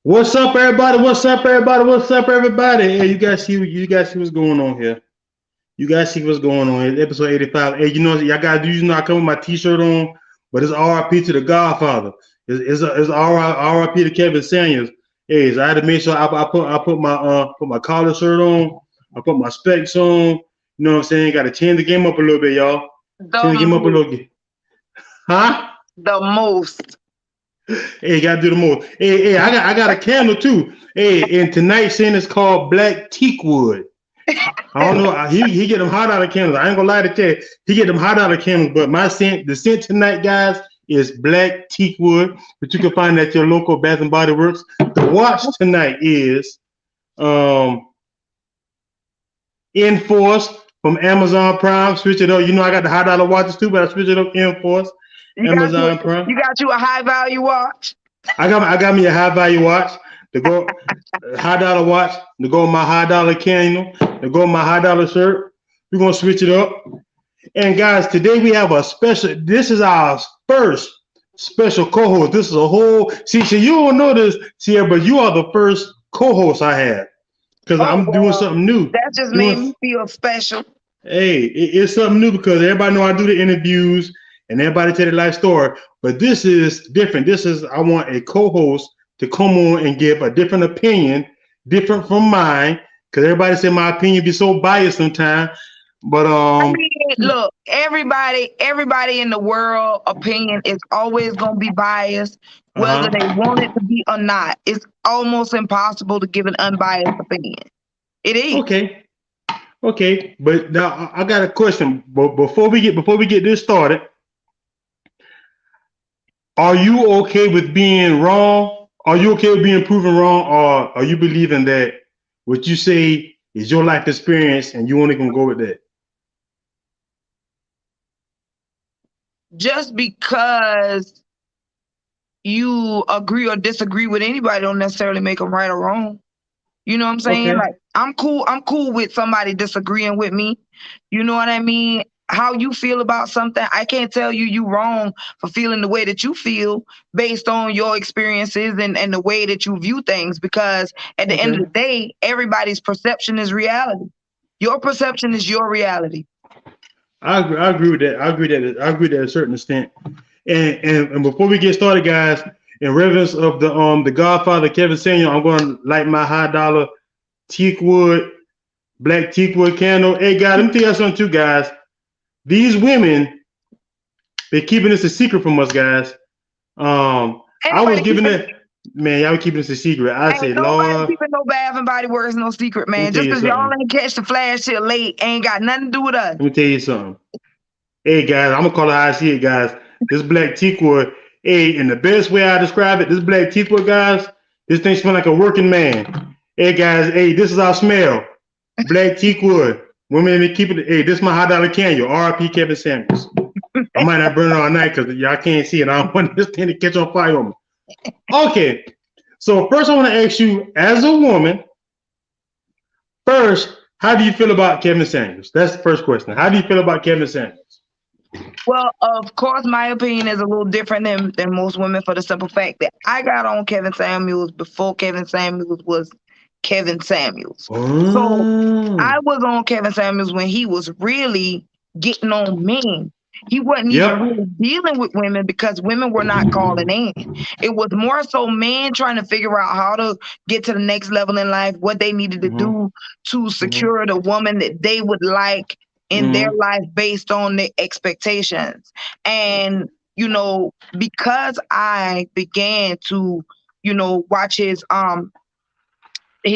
What's up, everybody? What's up, everybody? What's up, everybody? Hey, you guys see what's going on here. You guys see what's going on. It's episode 85. Hey, y'all gotta do. I come with my T-shirt on, but it's R.I.P. to the Godfather. It's R.I.P. to Kevin Samuels. Hey, so I had to make sure I put my collar shirt on. I put my specs on. You know what I'm saying? Got to change the game up a little bit, y'all. Change the game up a little bit. Huh? The most. Hey, gotta do the most. Hey, I got a candle too. Hey, and tonight's scent is called Black Teak Wood. I don't know. He get them hot out of candles. I ain't gonna lie to you. He get them hot out of candles. But the scent tonight, guys, is Black Teak Wood, which you can find at your local Bath and Body Works. The watch tonight is Enforce from Amazon Prime. Switch it up. I got the high dollar watches too, but I switch it up Enforce. Amazon Prime. You got you a high value watch? I got me a high value watch to go high dollar watch to go with my high dollar candle to go with my high dollar shirt. We're gonna switch it up. And guys, today we have a special. This is our first special co-host. This is a whole see you don't know this, Sierra, but you are the first co-host I had because I'm doing something new. That just made me feel special. Hey, it's something new because everybody know I do the interviews. And everybody tell their life story, but this is different. I want a co-host to come on and give a different opinion, different from mine, because everybody said my opinion be so biased sometimes. But I mean, look, everybody in the world opinion is always gonna be biased, whether they want it to be or not. It's almost impossible to give an unbiased opinion. It is. Okay, but now I got a question. But before we get this started. Are you okay with being wrong? Are you okay with being proven wrong? Or are you believing that what you say is your life experience and you only gonna go with that? Just because you agree or disagree with anybody don't necessarily make them right or wrong. You know what I'm saying? Okay. Like I'm cool with somebody disagreeing with me. You know what I mean? How you feel about something, I can't tell you wrong for feeling the way that you feel based on your experiences and the way that you view things, because at the end of the day, everybody's perception is reality. Your perception is your reality. I agree with that. I agree that to a certain extent. And before we get started, guys, in reverence of the Godfather Kevin Samuel, I'm going to light my high dollar black teak wood candle. Hey, guys, let me tell you something too, guys. These women, they're keeping this a secret from us, guys. I was giving it, man, y'all keeping this a secret. I say, Lord. Keeping no Bath and Body Works no secret, man. Just because y'all ain't catch the flash till late, ain't got nothing to do with us. Let me tell you something. Hey, guys, I'm going to call it how I see it, guys. This black teak wood, hey, in the best way I describe it, this black teak wood, guys, this thing smells like a working man. Hey, guys, hey, this is our smell. Black teak wood. Women, they keep it. Hey, this is my high dollar candle. R.I.P. Kevin Samuels. I might not burn it all night because y'all can't see it. I don't want this thing to catch on fire on me. Okay, so first I want to ask you, as a woman, first, how do you feel about Kevin Samuels? That's the first question. How do you feel about Kevin Samuels? Well, of course, my opinion is a little different than most women for the simple fact that I got on Kevin Samuels before Kevin Samuels was Kevin Samuels. So I was on Kevin Samuels when he was really getting on men. He wasn't even really dealing with women because women were not calling in. It was more so men trying to figure out how to get to the next level in life, what they needed to do to secure the woman that they would like in their life based on their expectations. And, because I began to, watch his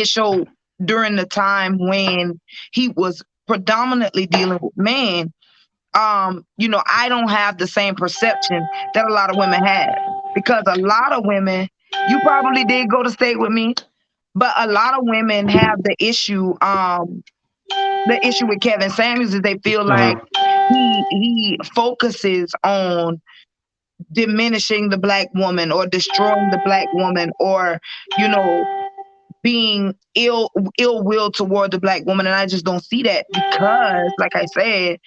show during the time when he was predominantly dealing with men, I don't have the same perception that a lot of women have, because a lot of women, you probably did go to state with me, but a lot of women have the issue with Kevin Samuels is they feel like he focuses on diminishing the black woman or destroying the black woman or, being ill will toward the black woman. And I just don't see that because, like I said,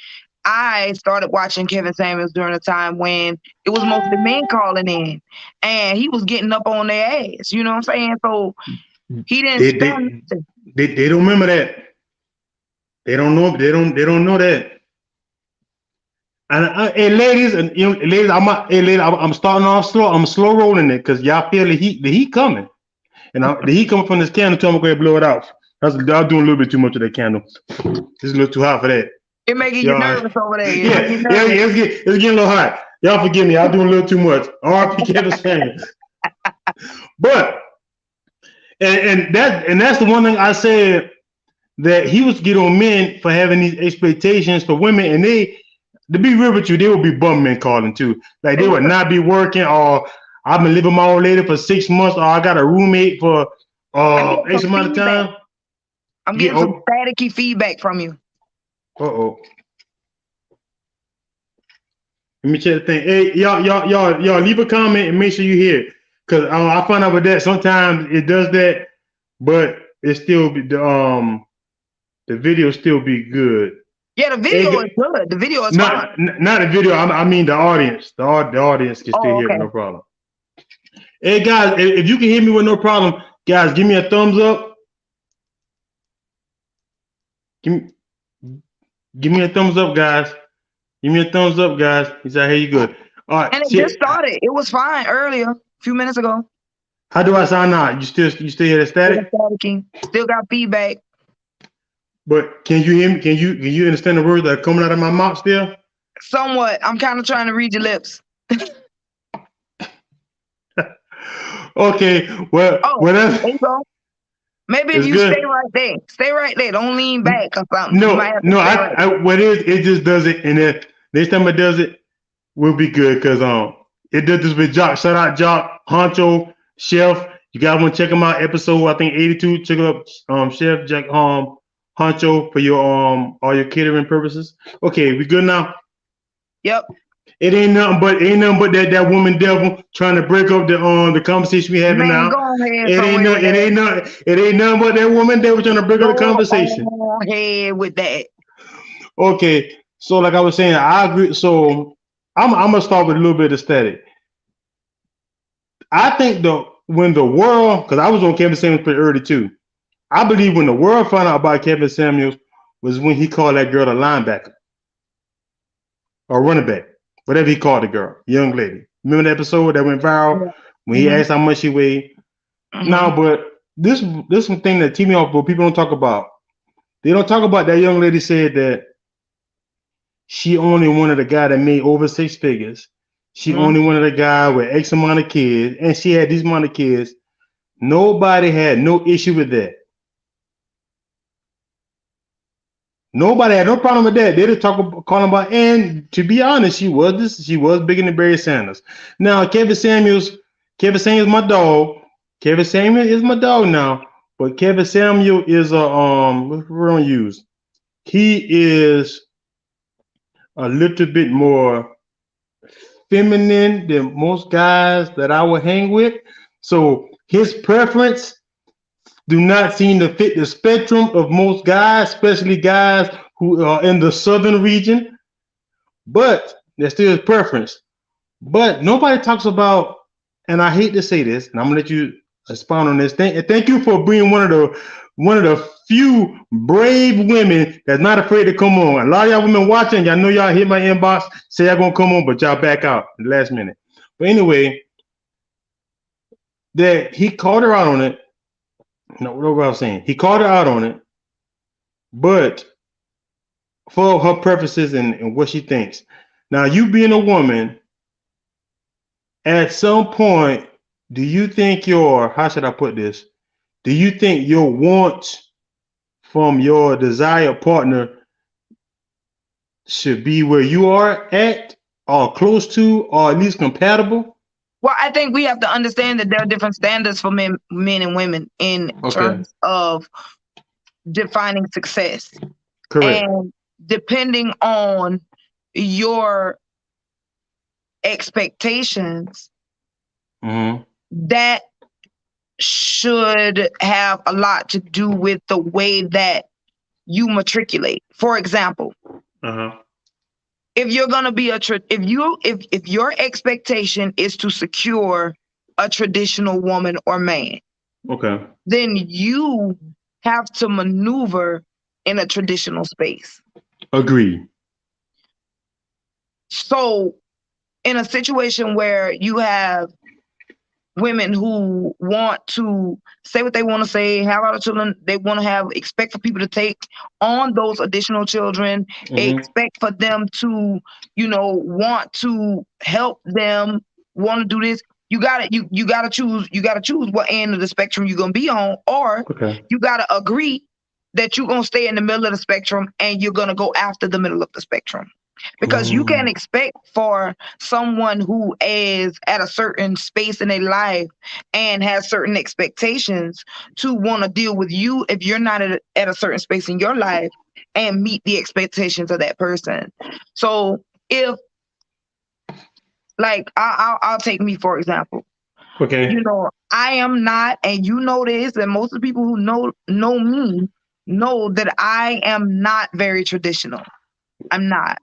I started watching Kevin Samuels during a time when it was mostly men calling in, and he was getting up on their ass. You know what I'm saying? So he didn't stand nothing. They don't remember that. They don't know. They don't know that. And hey, ladies, and ladies, I'm starting off slow. I'm slow rolling it because y'all feel the heat coming, and the heat coming from this candle. So I'm gonna go ahead and blow it out. I'm doing a little bit too much of that candle. It's a little too hot for that. It making you nervous over there. Yeah, it's getting a little hot. Y'all forgive me. I'm doing a little too much. R.P. Kevin Samuels. But and that's the one thing I said, that he was getting on men for having these expectations for women, and they, to be real with you, they would be bum men calling too. Like they would not be working, or I've been living with my old lady for 6 months, or I got a roommate for X amount of time. I'm getting some staticky feedback from you. Uh-oh. Let me check the thing. Hey, y'all leave a comment and make sure you hear it. Cause I find out with that sometimes it does that, but it still be the video still be good. Yeah, the video is good. The video is not the video. I mean the audience. The audience can still hear it, no problem. Hey guys, if you can hear me with no problem, guys, give me a thumbs up. Give me a thumbs up, guys. Give me a thumbs up, guys. He said, "Hey, you good?" All right. And it just started. It was fine earlier, a few minutes ago. How do I sound now? You still hear the static? Still got feedback. But can you hear me? Can you understand the words that are coming out of my mouth still? Somewhat. I'm kind of trying to read your lips. Okay. Well, whatever. There you go. Maybe if you stay right there. Stay right there. Don't lean back or something. No. What it just does it, and then next time it does it, we'll be good, because it does this with Jock. Shout out Jock, Honcho, Chef. You guys want to check them out. Episode, I think 82. Check up Chef Jack Honcho for your all your catering purposes. Okay, we good now? Yep. It ain't nothing but that woman devil trying to break up the conversation we having now. It ain't nothing but that woman devil trying to break up the conversation. Go ahead with that. Okay, so like I was saying, I agree. So I'm gonna start with a little bit of static. I think when the world, because I was on Kevin Samuels pretty early too. I believe when the world found out about Kevin Samuels was when he called that girl a linebacker or running back. Whatever he called the girl, young lady. Remember the episode that went viral when he asked how much she weighed? No, but this one thing that teed me off, but people don't talk about. They don't talk about that young lady said that she only wanted a guy that made over 6 figures. She only wanted a guy with X amount of kids, and she had these amount of kids. Nobody had no issue with that. Nobody had no problem with that. They just calling about, and to be honest, she was bigger than Barry Sanders. Now Kevin Samuels my dog. Kevin Samuels is my dog now, but Kevin Samuel is what we're gonna use. He is a little bit more feminine than most guys that I would hang with. So his preference do not seem to fit the spectrum of most guys, especially guys who are in the southern region. But that's still his preference. But nobody talks about, and I hate to say this, and I'm gonna let you expound on this. Thank you for being one of the few brave women that's not afraid to come on. A lot of y'all women watching, y'all know y'all hit my inbox, say y'all gonna come on, but y'all back out at the last minute. But anyway, that he called her out on it. No, what I was saying, he called her out on it, but for her preferences and what she thinks. Now, you being a woman, at some point, do you think how should I put this? Do you think your wants from your desired partner should be where you are at, or close to, or at least compatible? Well, I think we have to understand that there are different standards for men and women in terms of defining success. Correct. And depending on your expectations, that should have a lot to do with the way that you matriculate. For example, if you're gonna be if your expectation is to secure a traditional woman or man, Okay. then you have to maneuver in a traditional space. Agreed. So in a situation where you have women who want to say what they want to say, have other children, they want to have, expect for people to take on those additional children, expect for them to, want to help them, want to do this. You gotta choose what end of the spectrum you're gonna be on, or you gotta agree that you're gonna stay in the middle of the spectrum and you're gonna go after the middle of the spectrum. Because you can't expect for someone who is at a certain space in their life and has certain expectations to want to deal with you if you're not at a certain space in your life and meet the expectations of that person. So if, like, I'll take me for example. Okay. I am not, and you know this, and most of the people who know me know that I am not very traditional. I'm not.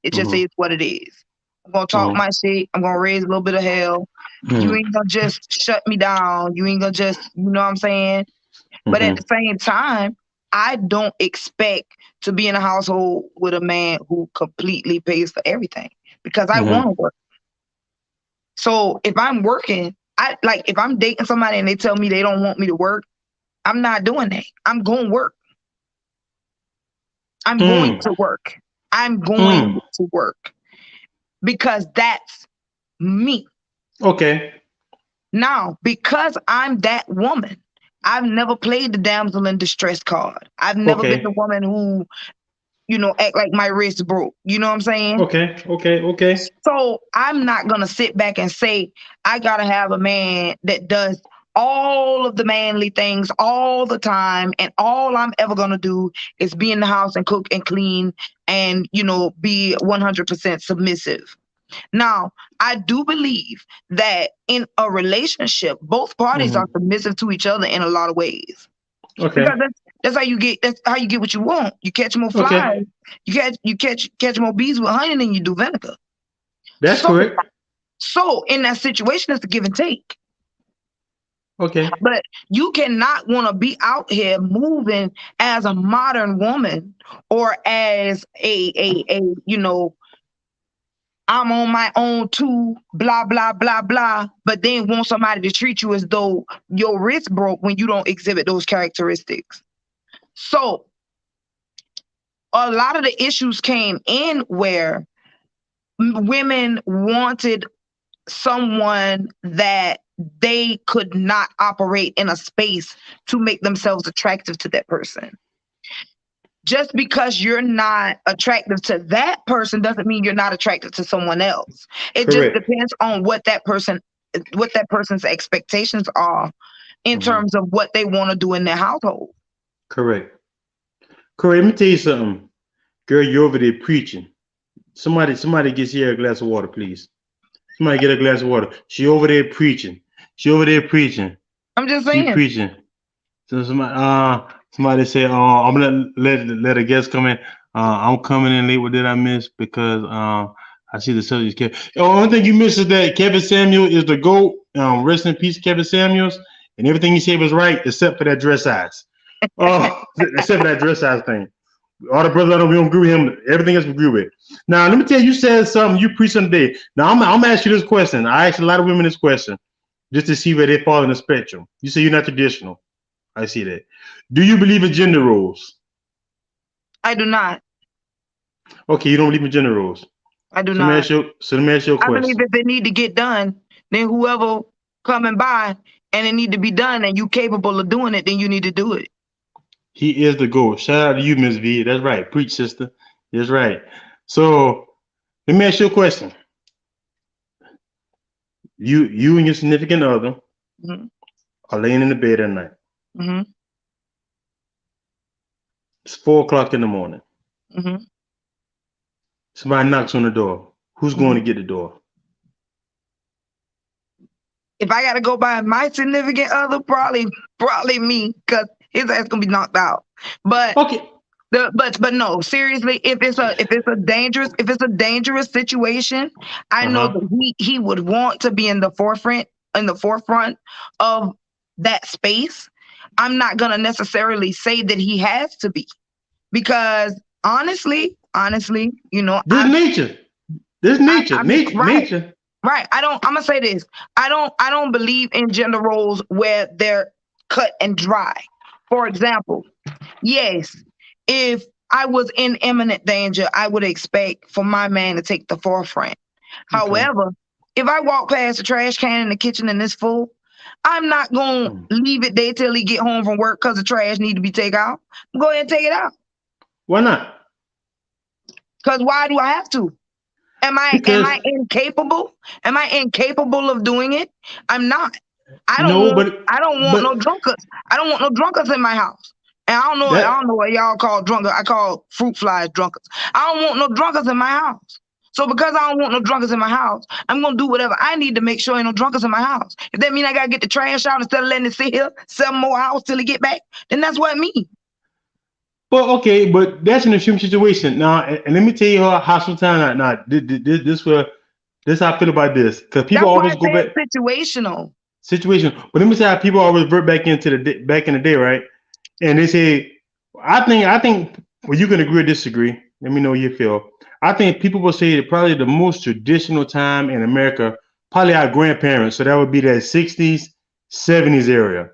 It just is what it is. I'm gonna talk my shit. I'm gonna raise a little bit of hell. You ain't gonna just shut me down. You ain't gonna just, you know what I'm saying? But at the same time, I don't expect to be in a household with a man who completely pays for everything because I want to work. So if I'm working, if I'm dating somebody and they tell me they don't want me to work, I'm not doing that. I'm going to work. I'm going to work. I'm going to work because that's me. Okay. Now, because I'm that woman, I've never played the damsel in distress card. I've never been the woman who, act like my wrist broke. You know what I'm saying? Okay. So I'm not going to sit back and say, I got to have a man that does all of the manly things all the time. And all I'm ever going to do is be in the house and cook and clean and, be 100% submissive. Now, I do believe that in a relationship, both parties are submissive to each other in a lot of ways. Okay. Because that's how you get what you want. You catch more flies. You catch more bees with honey than you do vinegar. That's correct. So in that situation, it's a give and take. Okay. But you cannot want to be out here moving as a modern woman or as a I'm on my own too, blah, blah, blah, blah, but then want somebody to treat you as though your wrist broke when you don't exhibit those characteristics. So a lot of the issues came in where women wanted someone that they could not operate in a space to make themselves attractive to that person. Just because you're not attractive to that person doesn't mean you're not attractive to someone else. It just depends on what that person's expectations are in terms of what they want to do in their household. Correct. Let me tell you something. Girl, you're over there preaching. Somebody gets here a glass of water, please. Somebody get a glass of water. She over there preaching. I'm just saying. She preaching. So somebody say, I'm gonna let a guest come in. I'm coming in late. What did I miss? Because I see the subject. The only thing you missed is that Kevin Samuel is the GOAT. Rest in peace, Kevin Samuels. And everything he said was right, except for that dress size. Except for that dress size thing. All the brothers I know, we don't agree with him. Everything else we agree with. Now, let me tell you, you said something. You preached something today. Now, I'm gonna ask you this question. I asked a lot of women this question just to see where they fall in the spectrum. You say you're not traditional. I see that. Do you believe in gender roles? I do not. Okay, you don't believe in gender roles. I do not. Let me ask you a question. I believe if they need to get done, then whoever coming by and it need to be done and you capable of doing it, then you need to do it. He is the GOAT. Shout out to you, Miss V. That's right. Preach, sister. That's right. So let me ask you a question. You and your significant other are laying in the bed at night. It's 4:00 in the morning. Somebody knocks on the door. Who's going to get the door? If I gotta go by my significant other, probably me, because his ass gonna be knocked out. But okay, But no, seriously, if it's a dangerous situation, I know that he would want to be in the forefront of that space. I'm not gonna necessarily say that he has to be, because honestly, you know, nature. Right. I'm gonna say this. I don't believe in gender roles where they're cut and dry. For example, yes, if I was in imminent danger, I would expect for my man to take the forefront. Okay. However, if I walk past the trash can in the kitchen and it's full, I'm not going to leave it there till he get home from work because the trash need to be taken out. Go ahead and take it out. Why not? Because why do I have to? Am I incapable? Am I incapable of doing it? I'm not. I don't want no drunkards. I don't want no drunkards in my house. And I don't know what y'all call drunkards. I call fruit flies drunkards. I don't want no drunkards in my house. So because I don't want no drunkards in my house, I'm gonna do whatever I need to make sure ain't no drunkards in my house. If that means I gotta get the trash out instead of letting it sit here 7 more hours till he get back, then that's what it means. Well, okay, but that's an extreme situation. Now, and let me tell you how sometimes this how I feel about this, because people always go back situational. But let me say how people always revert back into back in the day, right? And they say, I think, well, you can agree or disagree. Let me know how you feel. I think people will say that probably the most traditional time in America, probably our grandparents. So that would be that 60s, 70s area.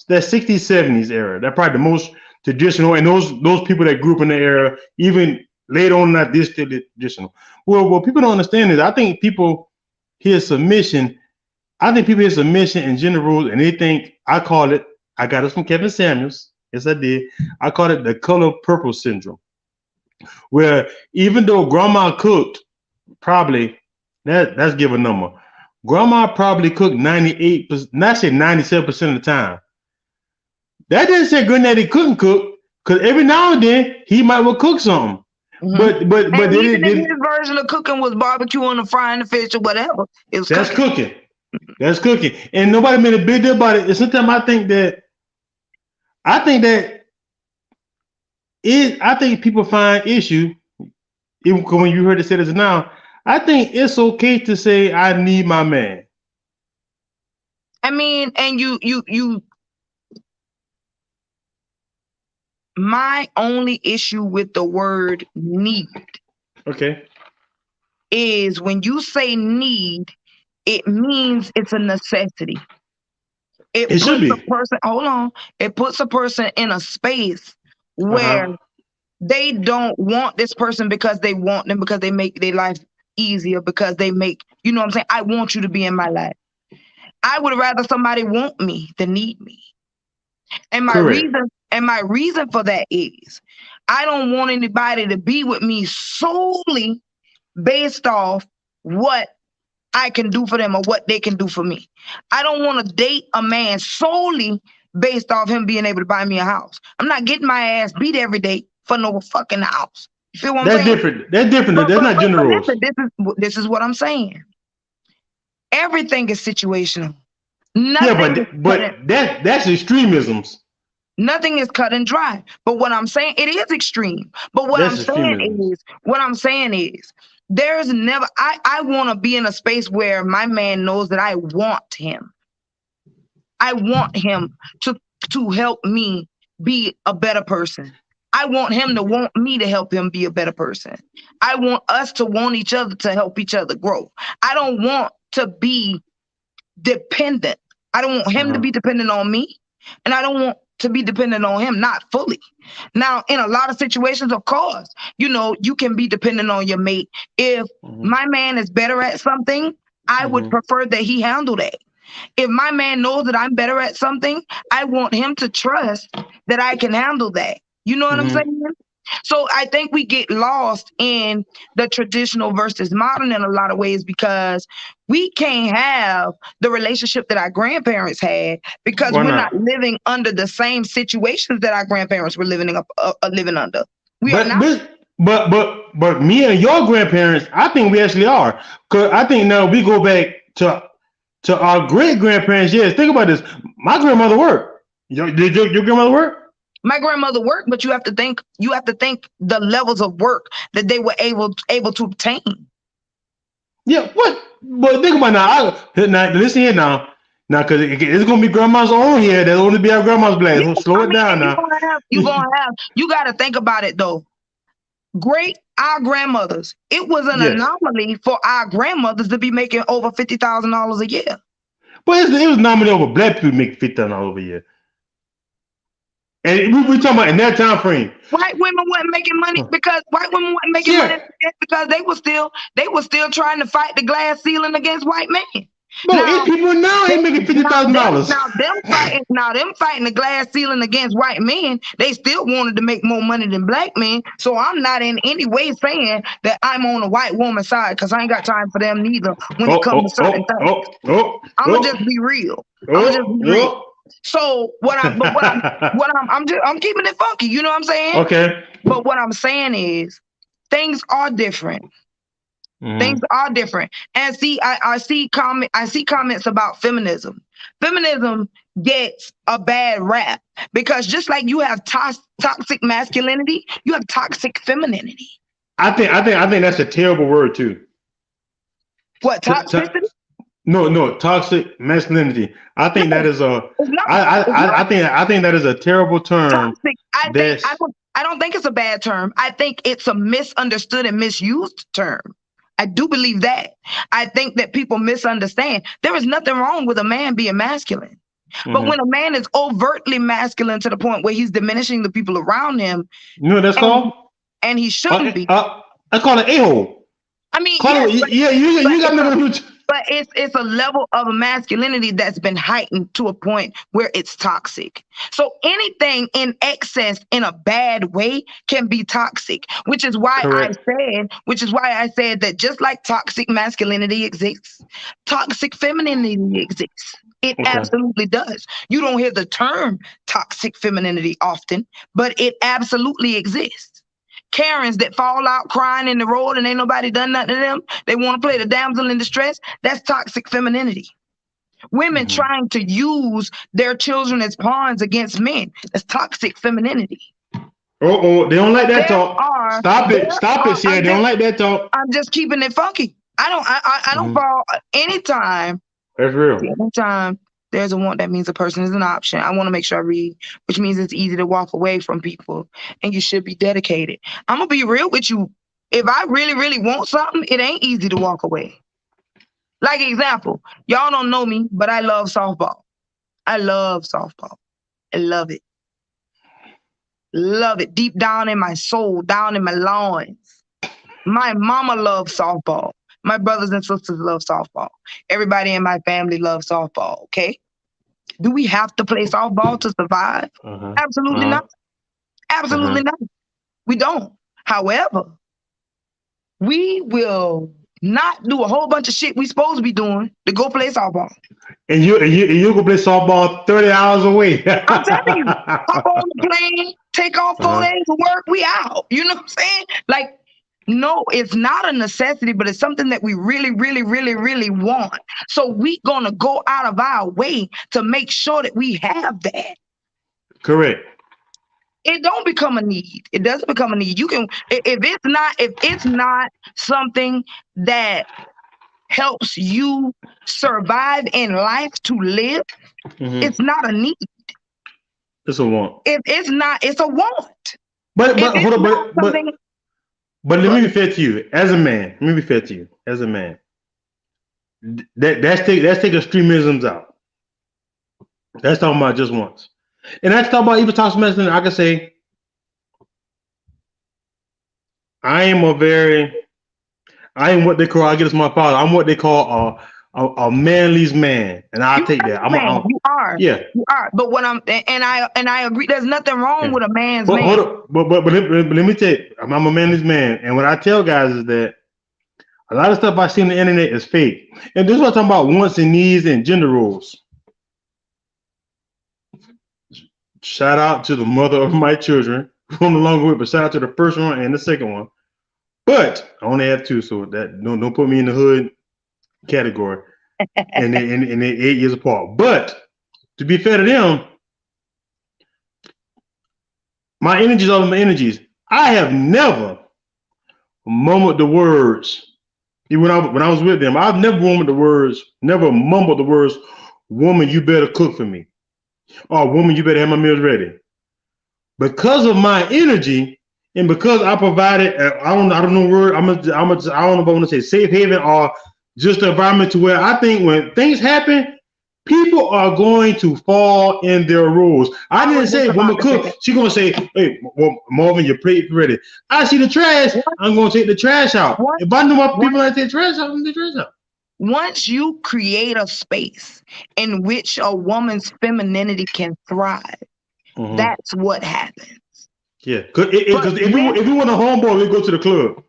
That 60s, 70s era. That's probably the most traditional. And those people that grew up in the era, even later on, not this still traditional. Well, what people don't understand is I think people hear submission. I think people hear submission in general, and they think, I got this from Kevin Samuels. Yes, I did. I call it the color purple syndrome, where even though grandma cooked, probably, let's give a number. Grandma probably cooked 98%, not say 97% of the time. That doesn't say granddaddy couldn't cook, because every now and then he might well cook something. Mm-hmm. But even if his version of cooking was barbecue on the frying the fish or whatever, it was cooking. That's cooking. And nobody made a big deal about it. And sometimes I think people find issue, even when you heard it said this now, I think it's okay to say I need my man. I mean, and you my only issue with the word need, okay, is when you say need, it means it's a necessity. It should be. It puts a person in a space where they don't want this person because they want them, because they make their life easier, because they make, you know what I'm saying? I want you to be in my life. I would rather somebody want me than need me. And my reason for that is I don't want anybody to be with me solely based off what I can do for them or what they can do for me. I don't want to date a man solely based off him being able to buy me a house. I'm not getting my ass beat every day for no fucking house. You feel what I'm saying? That's different. That's not gender roles. This is what I'm saying. Everything is situational. But that's extremisms. Nothing is cut and dry. But what I'm saying, it is extreme. But what I'm saying is, there's never, I want to be in a space where my man knows that I want him. I want him to help me be a better person. I want him to want me to help him be a better person. I want us to want each other to help each other grow. I don't want to be dependent. I don't want him to be dependent on me, and I don't want to be dependent on him, not fully. Now, in a lot of situations, of course, you can be dependent on your mate. If my man is better at something, I would prefer that he handle that. If my man knows that I'm better at something, I want him to trust that I can handle that. You know what I'm saying? So I think we get lost in the traditional versus modern in a lot of ways, because we can't have the relationship that our grandparents had, because we're not living under the same situations that our grandparents were living under. We are not. But me and your grandparents, I think we actually are. Because I think now we go back to our great grandparents. Yes, think about this. My grandmother worked. Did your grandmother work? My grandmother worked, but you have to think the levels of work that they were able to obtain. Yeah, what? But think about now. Listen here now. Now, because it's gonna be grandma's on here. That'll only be our grandma's blast. Yeah, Slow it down now. You gotta think about it though. Our grandmothers. It was an anomaly for our grandmothers to be making over $50,000 a year. But it was anomaly over black people making $50,000 a year. And we're talking about in that time frame. White women weren't making money because they were still trying to fight the glass ceiling against white men. But people now ain't making $50,000. Now them fighting the glass ceiling against white men, they still wanted to make more money than black men. So I'm not in any way saying that I'm on a white woman's side, because I ain't got time for them neither when it comes to certain things. I'm gonna just be real. So I'm keeping it funky. You know what I'm saying? Okay. But what I'm saying is things are different. Things are different. And see, I see comments about feminism. Feminism gets a bad rap because just like you have toxic masculinity, you have toxic femininity. I think that's a terrible word too. What, toxicity? No, toxic masculinity. I think that is I think that is a terrible term. Toxic. I don't think it's a bad term. I think it's a misunderstood and misused term. I do believe that. I think that people misunderstand. There is nothing wrong with a man being masculine. But when a man is overtly masculine to the point where he's diminishing the people around him, you know what that's called? And he shouldn't be. I call it a-hole. I mean, you got nothing. But it's a level of masculinity that's been heightened to a point where it's toxic. So anything in excess in a bad way can be toxic, which is why I said that just like toxic masculinity exists, toxic femininity exists. It absolutely does. You don't hear the term toxic femininity often, but it absolutely exists. Karens that fall out crying in the road and ain't nobody done nothing to them. They want to play the damsel in distress. That's toxic femininity. Women trying to use their children as pawns against men. That's toxic femininity. They don't like that talk. Stop it, Sierra. They don't like that talk. I'm just keeping it funky. I don't fall anytime. That's real. Anytime there's a want, that means a person is an option. I want to make sure I read, which means it's easy to walk away from people and you should be dedicated. I'm going to be real with you. If I really, really want something, it ain't easy to walk away. Like example, y'all don't know me, but I love softball. I love softball. I love it. Love it deep down in my soul, down in my loins. My mama loves softball. My brothers and sisters love softball. Everybody in my family loves softball, okay? Do we have to play softball to survive? Absolutely not. Absolutely not. We don't. However, we will not do a whole bunch of shit we supposed to be doing to go play softball. And you go play softball 30 hours away. I'm telling you, hop on the plane, take off 4 days of work, we out. You know what I'm saying? Like, no, it's not a necessity, but it's something that we really, really, really, really want. So we're going to go out of our way to make sure that we have that. Correct. It don't become a need. It doesn't become a need. You can, if it's not something that helps you survive in life to live, it's not a need. It's a want. If it's not, it's a want. But let me be fair to you as a man. Let me be fair to you as a man. Let's take extremisms out. That's talking about just once. And that's talking about even toxic masculinity. I can say I am what they call, I guess my father, I'm what they call a manly's man. And I'll take that. You are. Yeah. You are. But what I agree, there's nothing wrong with a man's man. But let me tell you, I'm a manly's man. And what I tell guys is that a lot of stuff I see on the internet is fake. And this is what I'm talking about, wants and needs and gender roles. Shout out to the mother of my children from the long way, but shout out to the first one and the second one. But I only have two, so that don't put me in the hood category. and they're 8 years apart. But to be fair to them, My energies are my energies. I have never mumbled the words. Even when I was with them, I've never mumbled the words, never mumbled the words, woman, you better cook for me. Or woman, you better have my meals ready. Because of my energy and because I provided, I don't know word, I don't know if I want to say safe haven or just an environment to where I think when things happen, people are going to fall in their roles. I didn't say woman cook. She's gonna say, "Hey, Marvin, your plate ready." I see the trash. I'm gonna take the trash out. If I know my people like take trash out, I'm gonna take trash out. Once you create a space in which a woman's femininity can thrive, that's what happens. Yeah, because if you want a homeboy, we go to the club.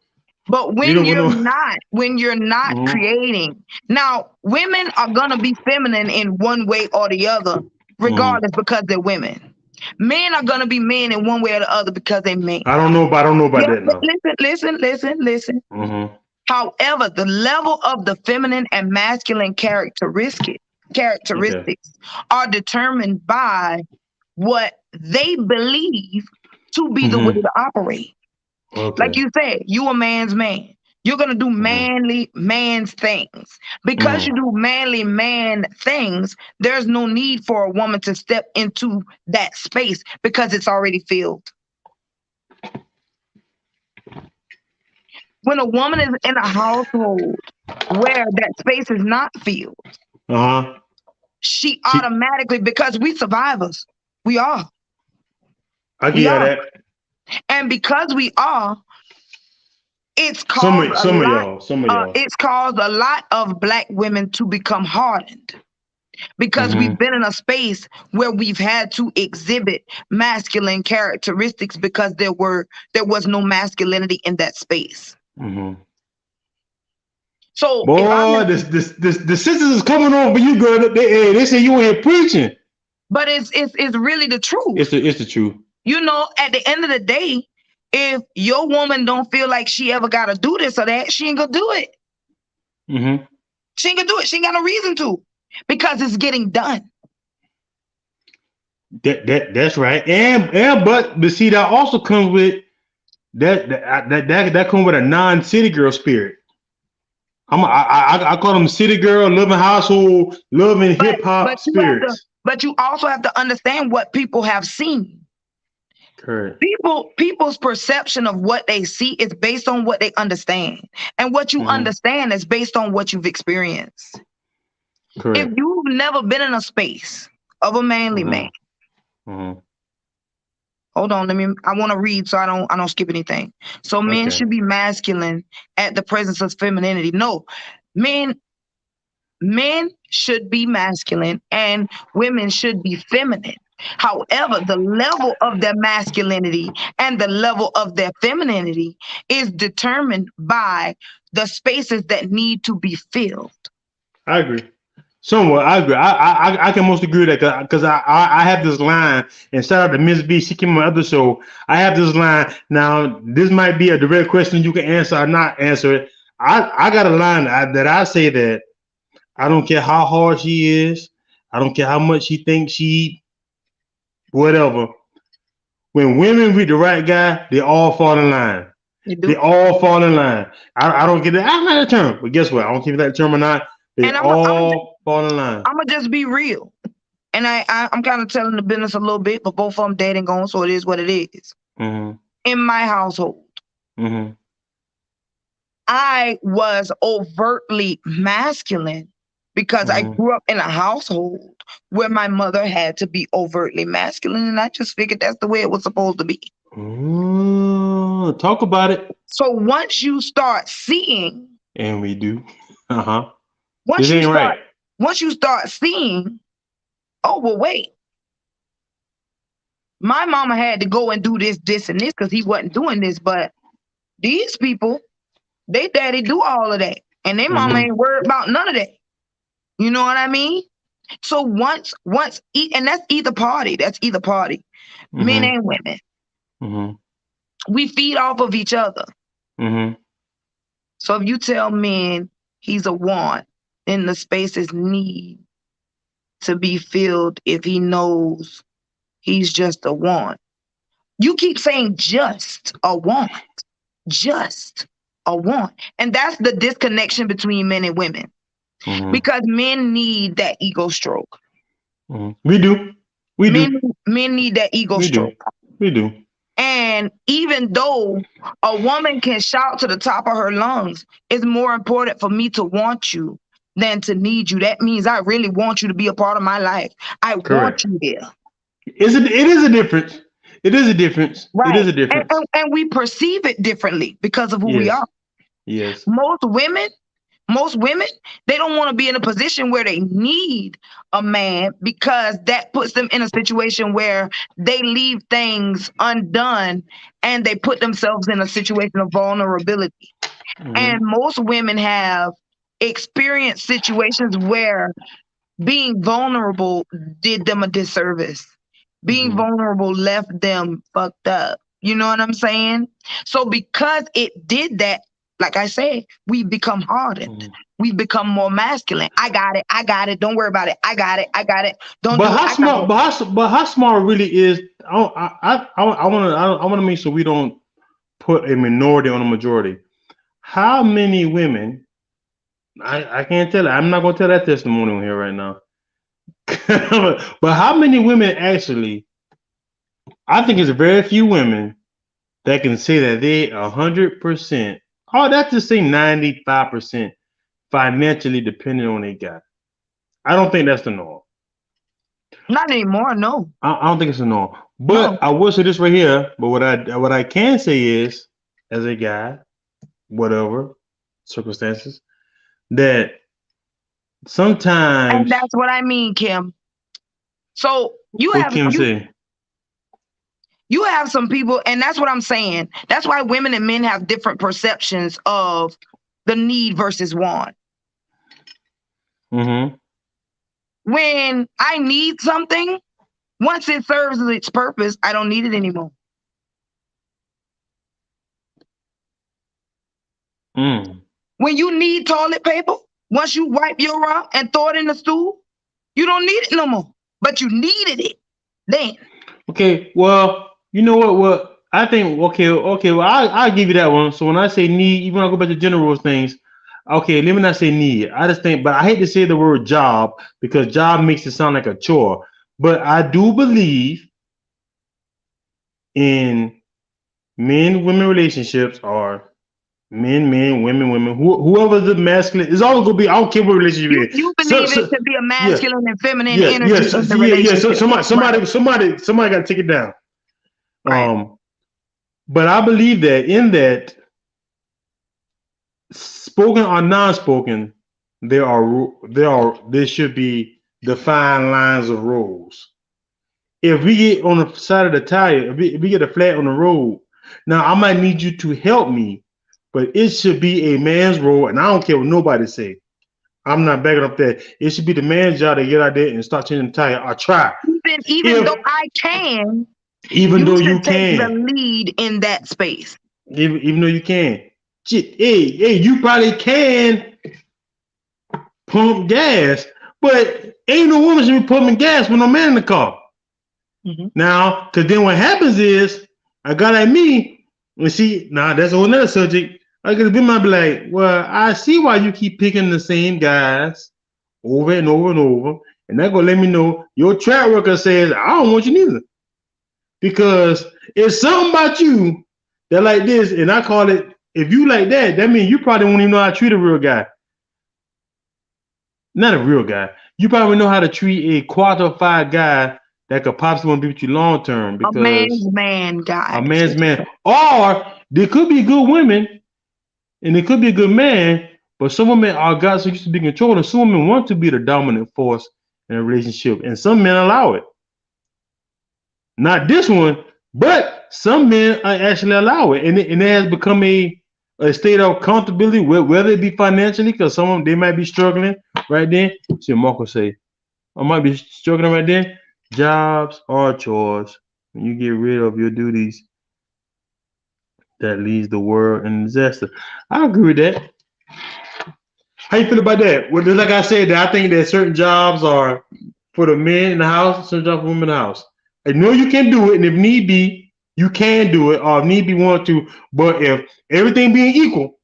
But when you're not creating, now women are gonna be feminine in one way or the other, regardless, because they're women. Men are gonna be men in one way or the other because they're men. I don't know about that now. Listen. However, the level of the feminine and masculine characteristics are determined by what they believe to be the way to operate. Like you said, you a man's man. You're going to do manly man's things. Because you do manly man things, there's no need for a woman to step into that space because it's already filled. When a woman is in a household where that space is not filled, she automatically, because we survivors, we are. I get that. And because we are, it's caused it's caused a lot of Black women to become hardened because we've been in a space where we've had to exhibit masculine characteristics because there was no masculinity in that space. So, boy, the sisters is coming over you, girl. They say you ain't preaching, but it's really the truth. It's the truth. You know, at the end of the day, if your woman don't feel like she ever got to do this or that, she ain't gonna do it. She ain't gonna do it. She ain't got no reason to, because it's getting done. That's right. But see, that also comes with that comes with a non-city girl spirit. I call them city girl, living household, loving hip hop spirits. But you also have to understand what people have seen. Correct. People's perception of what they see is based on what they understand. And what you understand is based on what you've experienced. Correct. If you've never been in a space of a manly man. Hold on, I want to read so I don't skip anything. So men should be masculine at the presence of femininity. No, men should be masculine and women should be feminine. However, the level of their masculinity and the level of their femininity is determined by the spaces that need to be filled. I agree. Somewhat, I agree. I can most agree with that because I have this line, and shout out to Miss B. She came on my other show. I have this line. Now, this might be a direct question you can answer or not answer it. I got a line that I say that I don't care how hard she is. I don't care how much she thinks she whatever. When women meet the right guy, they all fall in line. They all fall in line. I don't get that. I don't like that term, but guess what? I don't keep that term or not. They all fall in line. I'm gonna just be real, and I'm kind of telling the business a little bit, but both of them dead and gone, so it is what it is. In my household, I was overtly masculine because I grew up in a household where my mother had to be overtly masculine, and I just figured that's the way it was supposed to be. Talk about it. So once you start seeing, and we do, once you start seeing, oh well, wait, my mama had to go and do this, and this because he wasn't doing this, but these people, they daddy do all of that, and their mama ain't worried about none of that. You know what I mean? So once, and that's either party. Men and women. We feed off of each other. So if you tell men he's a want, then the spaces need to be filled if he knows he's just a want. You keep saying just a want, just a want. And that's the disconnection between men and women. Because men need that ego stroke. We do. Men need that ego stroke. We do. And even though a woman can shout to the top of her lungs, it's more important for me to want you than to need you. That means I really want you to be a part of my life. I want you there. It is a difference. It is a difference. Right. It is a difference. And we perceive it differently because of who we are. Yes. Most women, they don't want to be in a position where they need a man, because that puts them in a situation where they leave things undone and they put themselves in a situation of vulnerability. And most women have experienced situations where being vulnerable did them a disservice. Being vulnerable left them fucked up. You know what I'm saying? So because it did that, like I said, we become hardened. We become more masculine. I got it. Don't worry about it. I got it. Don't. But how smart really is? I want to make sure we don't put a minority on a majority. How many women? I can't tell it. I'm not going to tell that testimony here right now. But how many women actually? I think it's very few women that can say that they 100%. Oh, that's just say 95% financially dependent on a guy. I don't think that's the norm. Not anymore, no. I don't think it's the norm. But no. I will say this right here. But what I can say is, as a guy, whatever circumstances, that sometimes. And that's what I mean, Kim. So you have some people, and that's what I'm saying. That's why women and men have different perceptions of the need versus want. When I need something, once it serves its purpose, I don't need it anymore. When you need toilet paper, once you wipe your rump and throw it in the stool, you don't need it no more. But you needed it then. Okay, well, you know what? Well, I think well, I'll give you that one. So when I say need, even when I go back to general things, okay, let me not say need. I just think, but I hate to say the word job because job makes it sound like a chore. But I do believe in men-women relationships, or men, women, whoever the masculine is always gonna be. I don't care what relationship it is. You believe it to be a masculine and feminine energy in the relationship. Somebody got to take it down. Right. But I believe that in that, spoken or non-spoken, there should be defined lines of roles. If we get on the side of the tire, if we get a flat on the road, now I might need you to help me. But it should be a man's role, and I don't care what nobody say. I'm not backing up that. It should be the man's job to get out there and start changing the tire or try. Even though I can. Even though you take can. the lead in that space. Even though you can. Hey, you probably can pump gas, but ain't no woman should be pumping gas with no man in the car. Now, because then what happens is, a guy like me, and see, now that's a whole nother subject. I could be like, well, I see why you keep picking the same guys over and over and over, and that gonna let me know your track record says I don't want you neither. Because it's something about you that like this, and I call it, if you like that, that means you probably won't even know how to treat a real guy. Not a real guy. You probably know how to treat a qualified guy that could possibly want to be with you long term. Because a man's man guy. A man's man. Or there could be good women and there could be a good man, but some women are guys who used to be controlled, and some women want to be the dominant force in a relationship, and some men allow it. Not this one, but some men actually allow it, and it has become a state of comfortability, whether it be financially, because some of them, they might be struggling right then. See, Marco say, I might be struggling right then. Jobs are chores. When you get rid of your duties, that leads the world in disaster. I agree with that. How you feel about that? Well, like I said, I think that certain jobs are for the men in the house, certain jobs for women in the house. I know you can do it, and if need be, you can do it, or if need be want to. But if everything being equal,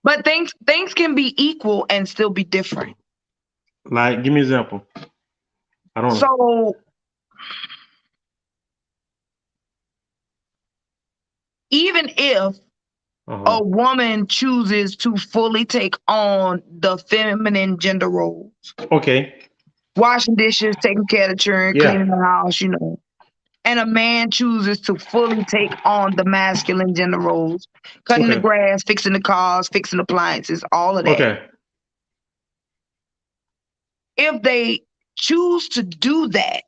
but things can be equal and still be different. Like, give me an example. I don't know. So even if a woman chooses to fully take on the feminine gender roles, okay, washing dishes, taking care of the children, cleaning the house, and a man chooses to fully take on the masculine gender roles, cutting the grass, fixing the cars, fixing appliances, all of that. Okay. If they choose to do that,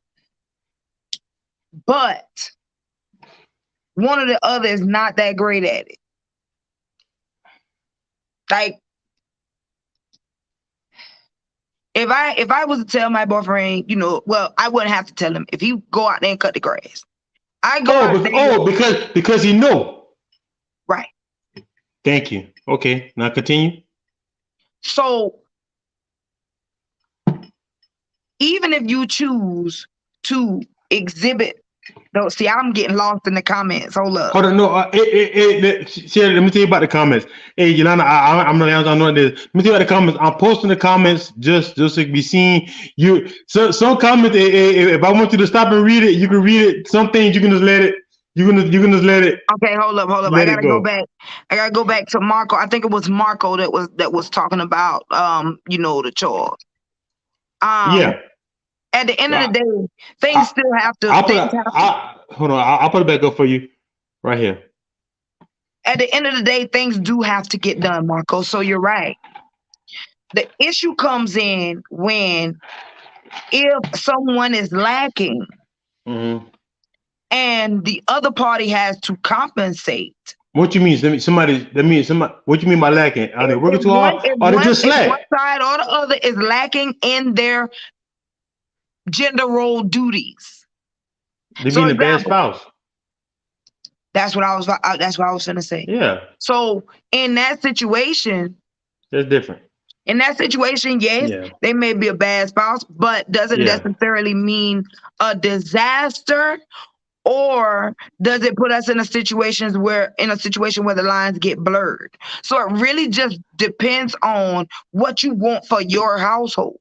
but one or the other is not that great at it, like if I was to tell my boyfriend, well, I wouldn't have to tell him if he go out there and cut the grass. I go out there. Because he know. Right. Thank you. Okay, now continue. So even if you choose to exhibit those, see, I'm getting lost in the comments. Hold up. Hold on, no. Sherry, let me tell you about the comments. Hey, Yolanda, I'm not answering what it is. Let me tell you about the comments. I'm posting the comments just so it can be seen. So some comments, if I want you to stop and read it, you can read it. Some things you can just let it. You can just let it. Okay, hold up. I gotta go back. I gotta go back to Marco. I think it was Marco that was talking about the chores. Yeah. At the end of the day, things still have to. Hold on. I'll put it back up for you, right here. At the end of the day, things do have to get done, Marco. So you're right. The issue comes in if someone is lacking, and the other party has to compensate. What you mean? Somebody. What you mean by lacking? Are they working too hard, or they just slack? One side or the other is lacking in their gender role duties. They being a bad spouse. That's what I was gonna say. Yeah. So in that situation, that's different. In that situation, yes, they may be a bad spouse, but doesn't necessarily mean a disaster. Or does it put us in a situation where the lines get blurred? So it really just depends on what you want for your household.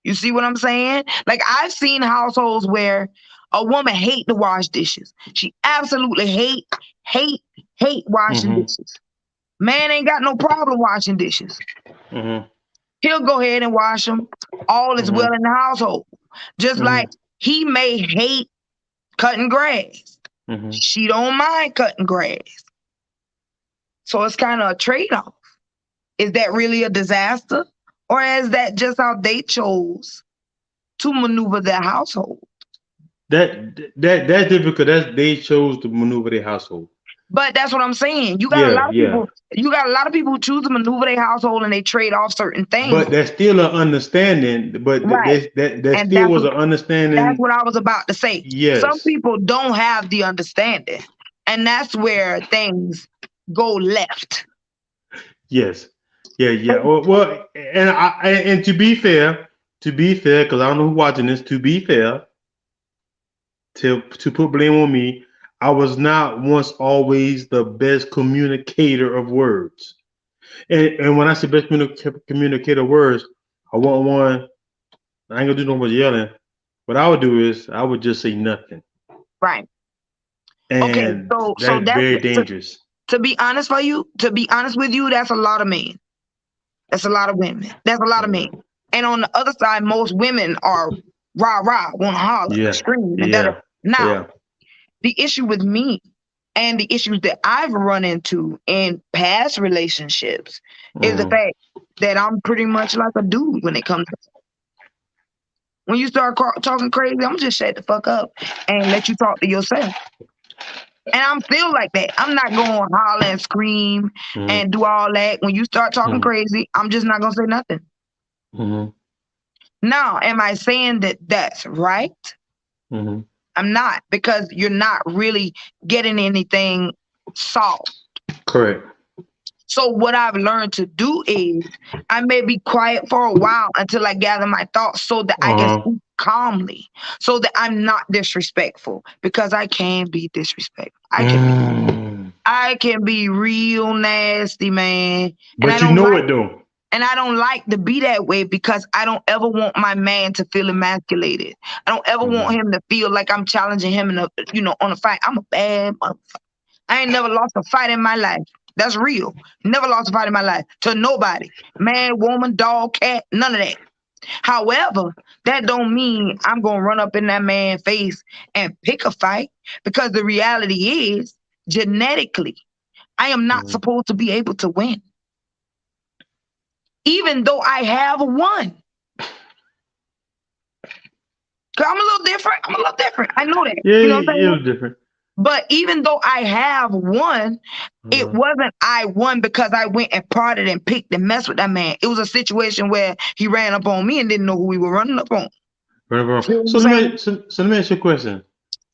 You see what I'm saying? Like, I've seen households where a woman hate to wash dishes. She absolutely hate washing dishes. Man ain't got no problem washing dishes. He'll go ahead and wash them. All is well in the household. Just like he may hate cutting grass. She don't mind cutting grass. So it's kind of a trade-off. Is that really a disaster? Or is that just how they chose to maneuver their household? That's difficult. They chose to maneuver their household. But that's what I'm saying. You got a lot of people. You got a lot of people who choose to maneuver their household and they trade off certain things. But that's still an understanding. But that still was an understanding. That's what I was about to say. Yes. Some people don't have the understanding, and that's where things go left. Yes. Yeah. Well, and to be fair, because I don't know who's watching this. To be fair, to put blame on me, I was not once always the best communicator of words. And when I say best communicator of words, I want one. I ain't gonna do no more yelling. What I would do is I would just say nothing. Right. And okay, so that's very dangerous. To be honest with you, that's a lot of men. That's a lot of women. That's a lot of men. And on the other side, most women are rah-rah, want to holler, scream, and that. Now, the issue with me and the issues that I've run into in past relationships is the fact that I'm pretty much like a dude when it comes to. When you start talking crazy, I'm just shut the fuck up and let you talk to yourself. And I'm still like that. I'm not going to holler and scream and do all that. When you start talking crazy, I'm just not going to say nothing. Now, am I saying that that's right? I'm not, because you're not really getting anything solved. Correct. So what I've learned to do is I may be quiet for a while until I gather my thoughts so that I can speak calmly so that I'm not disrespectful, because I can be disrespectful. I can be real nasty, man. But I don't it though. And I don't like to be that way, because I don't ever want my man to feel emasculated. I don't ever want him to feel like I'm challenging him in on a fight. I'm a bad motherfucker. I ain't never lost a fight in my life. That's real. Never lost a fight in my life to nobody. Man, woman, dog, cat, none of that. However, that don't mean I'm going to run up in that man's face and pick a fight, because the reality is, genetically, I am not supposed to be able to win. Even though I have won. Cause I'm a little different. I know that. Yeah, you know what I'm saying? It was different. But even though I have won, it wasn't I won because I went and parted and picked and messed with that man. It was a situation where he ran up on me and didn't know who we were running up on. So let me ask you a question.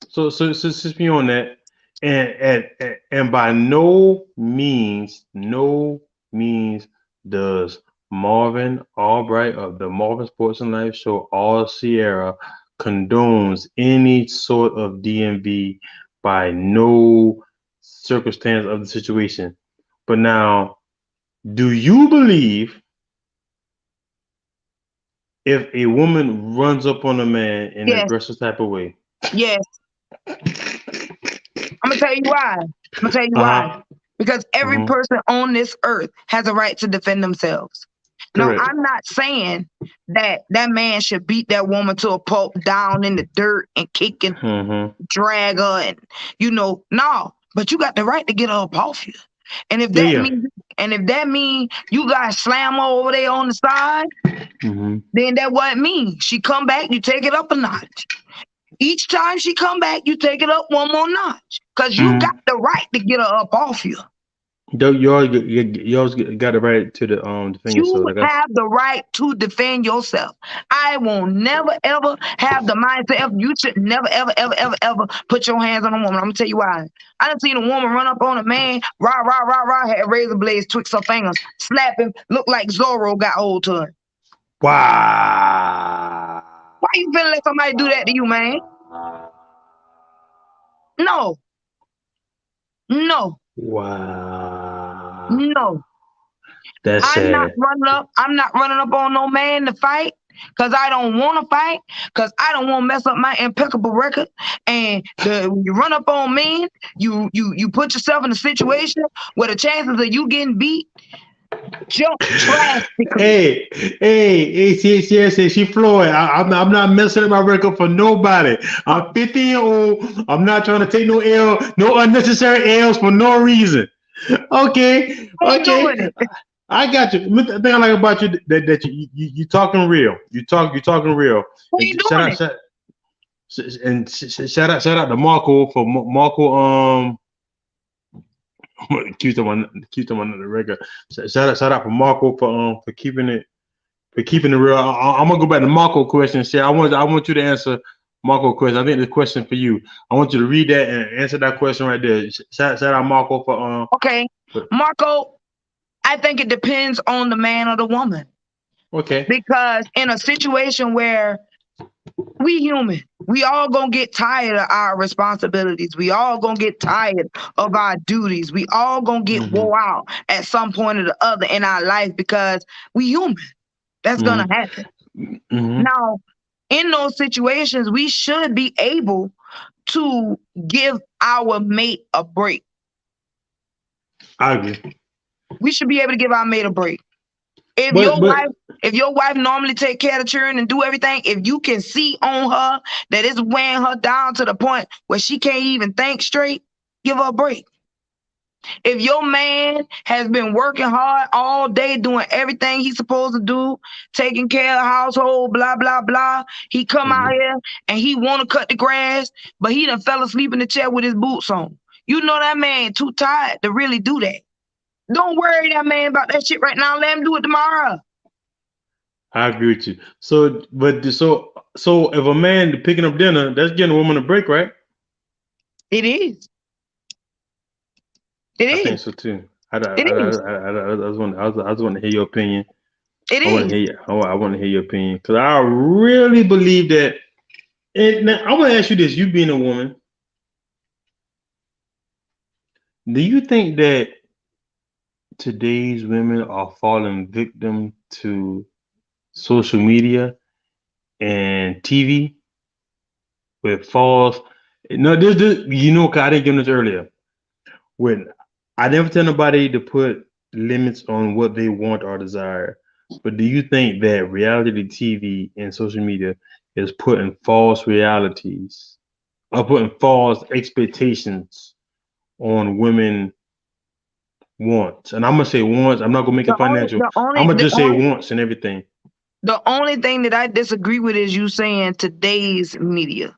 So since we on that, and by no means does Marvin Albright of the Marvin Sports and Life Show, All Sierra, condones any sort of DMV by no circumstance of the situation. But now, do you believe if a woman runs up on a man in an aggressive type of way? Yes. I'm gonna tell you why. Because every person on this earth has a right to defend themselves. Correct. Now, I'm not saying that man should beat that woman to a pulp down in the dirt and kick and drag her and no. But you got the right to get her up off you. And if that means you guys slam her over there on the side, then that what it means. She come back, you take it up a notch. Each time she come back, you take it up one more notch, because you got the right to get her up off you. You always got the right to defend yourself. You have the right to defend yourself. I will never ever have the mindset. You should never ever put your hands on a woman. I'm gonna tell you why. I done seen a woman run up on a man, rah, had razor blades, twix her fingers, slap him, look like Zorro got hold to him. Wow. Why you feeling like somebody do that to you, man? No. Wow. No. That's sad. I'm not running up on no man to fight, because I don't want to fight, because I don't want to mess up my impeccable record. And when you run up on men, you put yourself in a situation where the chances of you getting beat jump drastically. Hey, she Floyd. I'm not messing up my record for nobody. I'm 50-year-old. I'm not trying to take no unnecessary L's for no reason. Okay. I got you. The thing I like about you that you talking real. You talking real. What are you doing? Shout out to Marco for Marco. Keep them on the record. Shout out for Marco for keeping it real. I'm gonna go back to Marco question. I want you to answer Marco question. I think the question for you. I want you to read that and answer that question right there. Shout out Marco for Okay, Marco. I think it depends on the man or the woman. Okay. Because in a situation where we human, we all gonna get tired of our responsibilities. We all gonna get tired of our duties. We all gonna get wore out at some point or the other in our life, because we human. That's gonna happen. Now, in those situations, we should be able to give our mate a break. I agree. We should be able to give our mate a break. If your wife normally take care of the children and do everything, if you can see on her that it's weighing her down to the point where she can't even think straight, give her a break. If your man has been working hard all day doing everything he's supposed to do, taking care of the household, blah, blah, blah, he come out here and he want to cut the grass, but he done fell asleep in the chair with his boots on. You know that man too tired to really do that. Don't worry that man about that shit right now. Let him do it tomorrow. I agree with you. So if a man picking up dinner, that's getting a woman a break, right? It is. I think so too. I just want to hear your opinion. It I want is. to hear. I want to hear your opinion because I really believe that. And now, I want to ask you this: you being a woman, do you think that today's women are falling victim to social media and TV with false? No, this you know, 'cause I didn't get this earlier. When I never tell nobody to put limits on what they want or desire, but do you think that reality TV and social media is putting false realities or putting false expectations on women wants? And I'm gonna say wants. I'm not gonna make The it only, financial. the I'm only, gonna the just say only, wants and everything. the only thing that I disagree with is you saying today's media,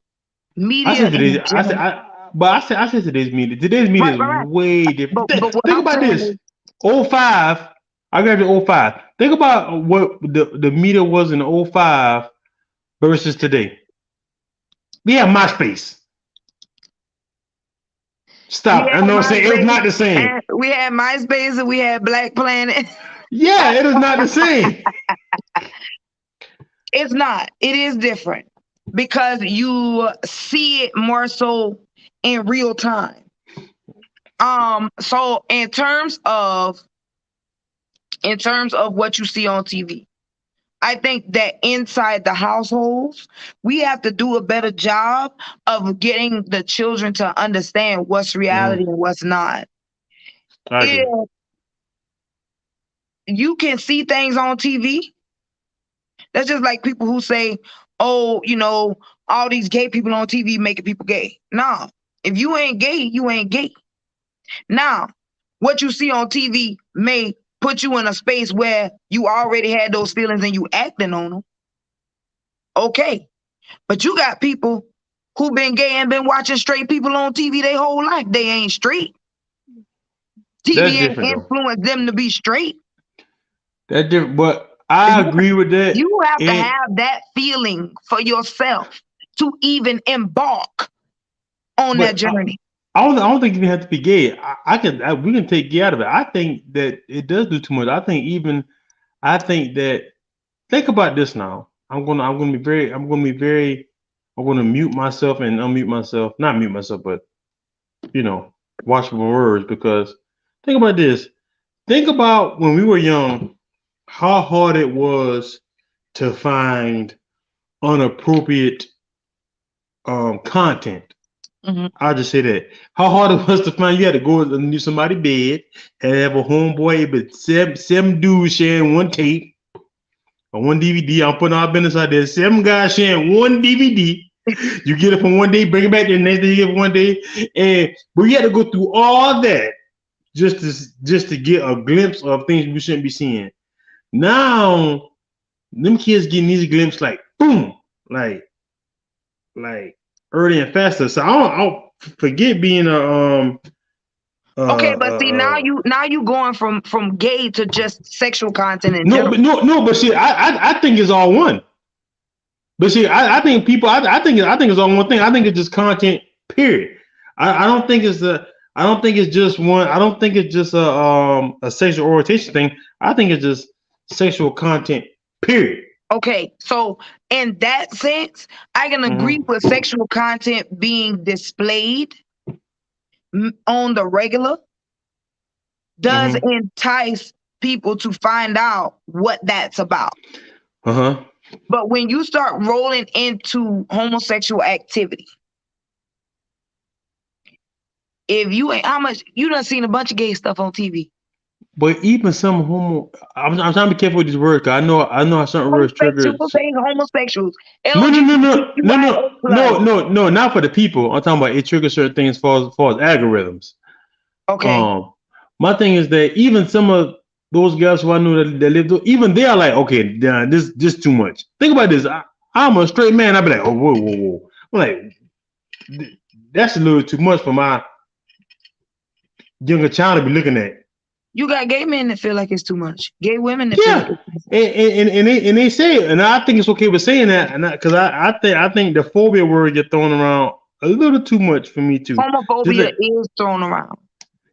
I media said today's. in general. I said today's media. Today's media Right, is right, right. way different. But what Think I'm about saying this. is, '05. I graduated '05. Think about what the media was in '05 versus today. We have MySpace. we Stop. I had know I'm saying it's MySpace, not the same. and we had MySpace, and we had Black Planet. Yeah, it is not the same. It's not. It is different because you see it more so in real time. So in terms of what you see on TV, I think that inside the households, we have to do a better job of getting the children to understand what's reality and what's not. I agree. If you can see things on TV, that's just like people who say, oh, all these gay people on TV making people gay. No, if you ain't gay, you ain't gay. Now, what you see on TV may put you in a space where you already had those feelings and you acting on them. Okay. But you got people who been gay and been watching straight people on TV their whole life. They ain't straight. That's TV ain't different though. influenced them to be straight. That's different. But I agree with that. You have to And have that feeling for yourself to even embark on that but journey. I don't think you have to be gay. We can take gay out of it. I think that it does do too much. I think that think about this now. I'm gonna mute myself and unmute myself. Not mute myself, but watch my words because think about this. Think about when we were young, how hard it was to find inappropriate content. Mm-hmm. I'll just say that. How hard it was to find. You had to go underneath somebody's bed and have a homeboy, but seven dudes sharing one tape or one DVD. I'm putting our business out there. 7 guys sharing one DVD. You get it from one day, bring it back the next day, you get it one day. But you had to go through all that just to get a glimpse of things we shouldn't be seeing. Now, them kids getting these glimpses like boom, like early and faster. So I don't forget being a Okay, but see now you going from gay to just sexual content in general. But see, I think it's all one. But see, I think I think it's all one thing. I think it's just content. Period. I don't think it's just one. I don't think it's just a sexual orientation thing. I think it's just sexual content. Period. Okay, so in that sense, I can agree with sexual content being displayed on the regular does entice people to find out what that's about. But when you start rolling into homosexual activity, if you ain't you done seen a bunch of gay stuff on TV. But even some I'm trying to be careful with these words because I know how certain words trigger. Homosexuals. No, not for the people. I'm talking about it triggers certain things as far as algorithms. Okay. My thing is that even some of those guys who I knew that lived, even they are like, okay, this too much. Think about this. I'm a straight man. I'd be like, oh, whoa. I'm like, that's a little too much for my younger child to be looking at. You got gay men that feel like it's too much. Gay women that feel like it's too much. And they say it, and I think it's okay with saying that, and because I think the phobia word get thrown around a little too much for me too. Homophobia is thrown around.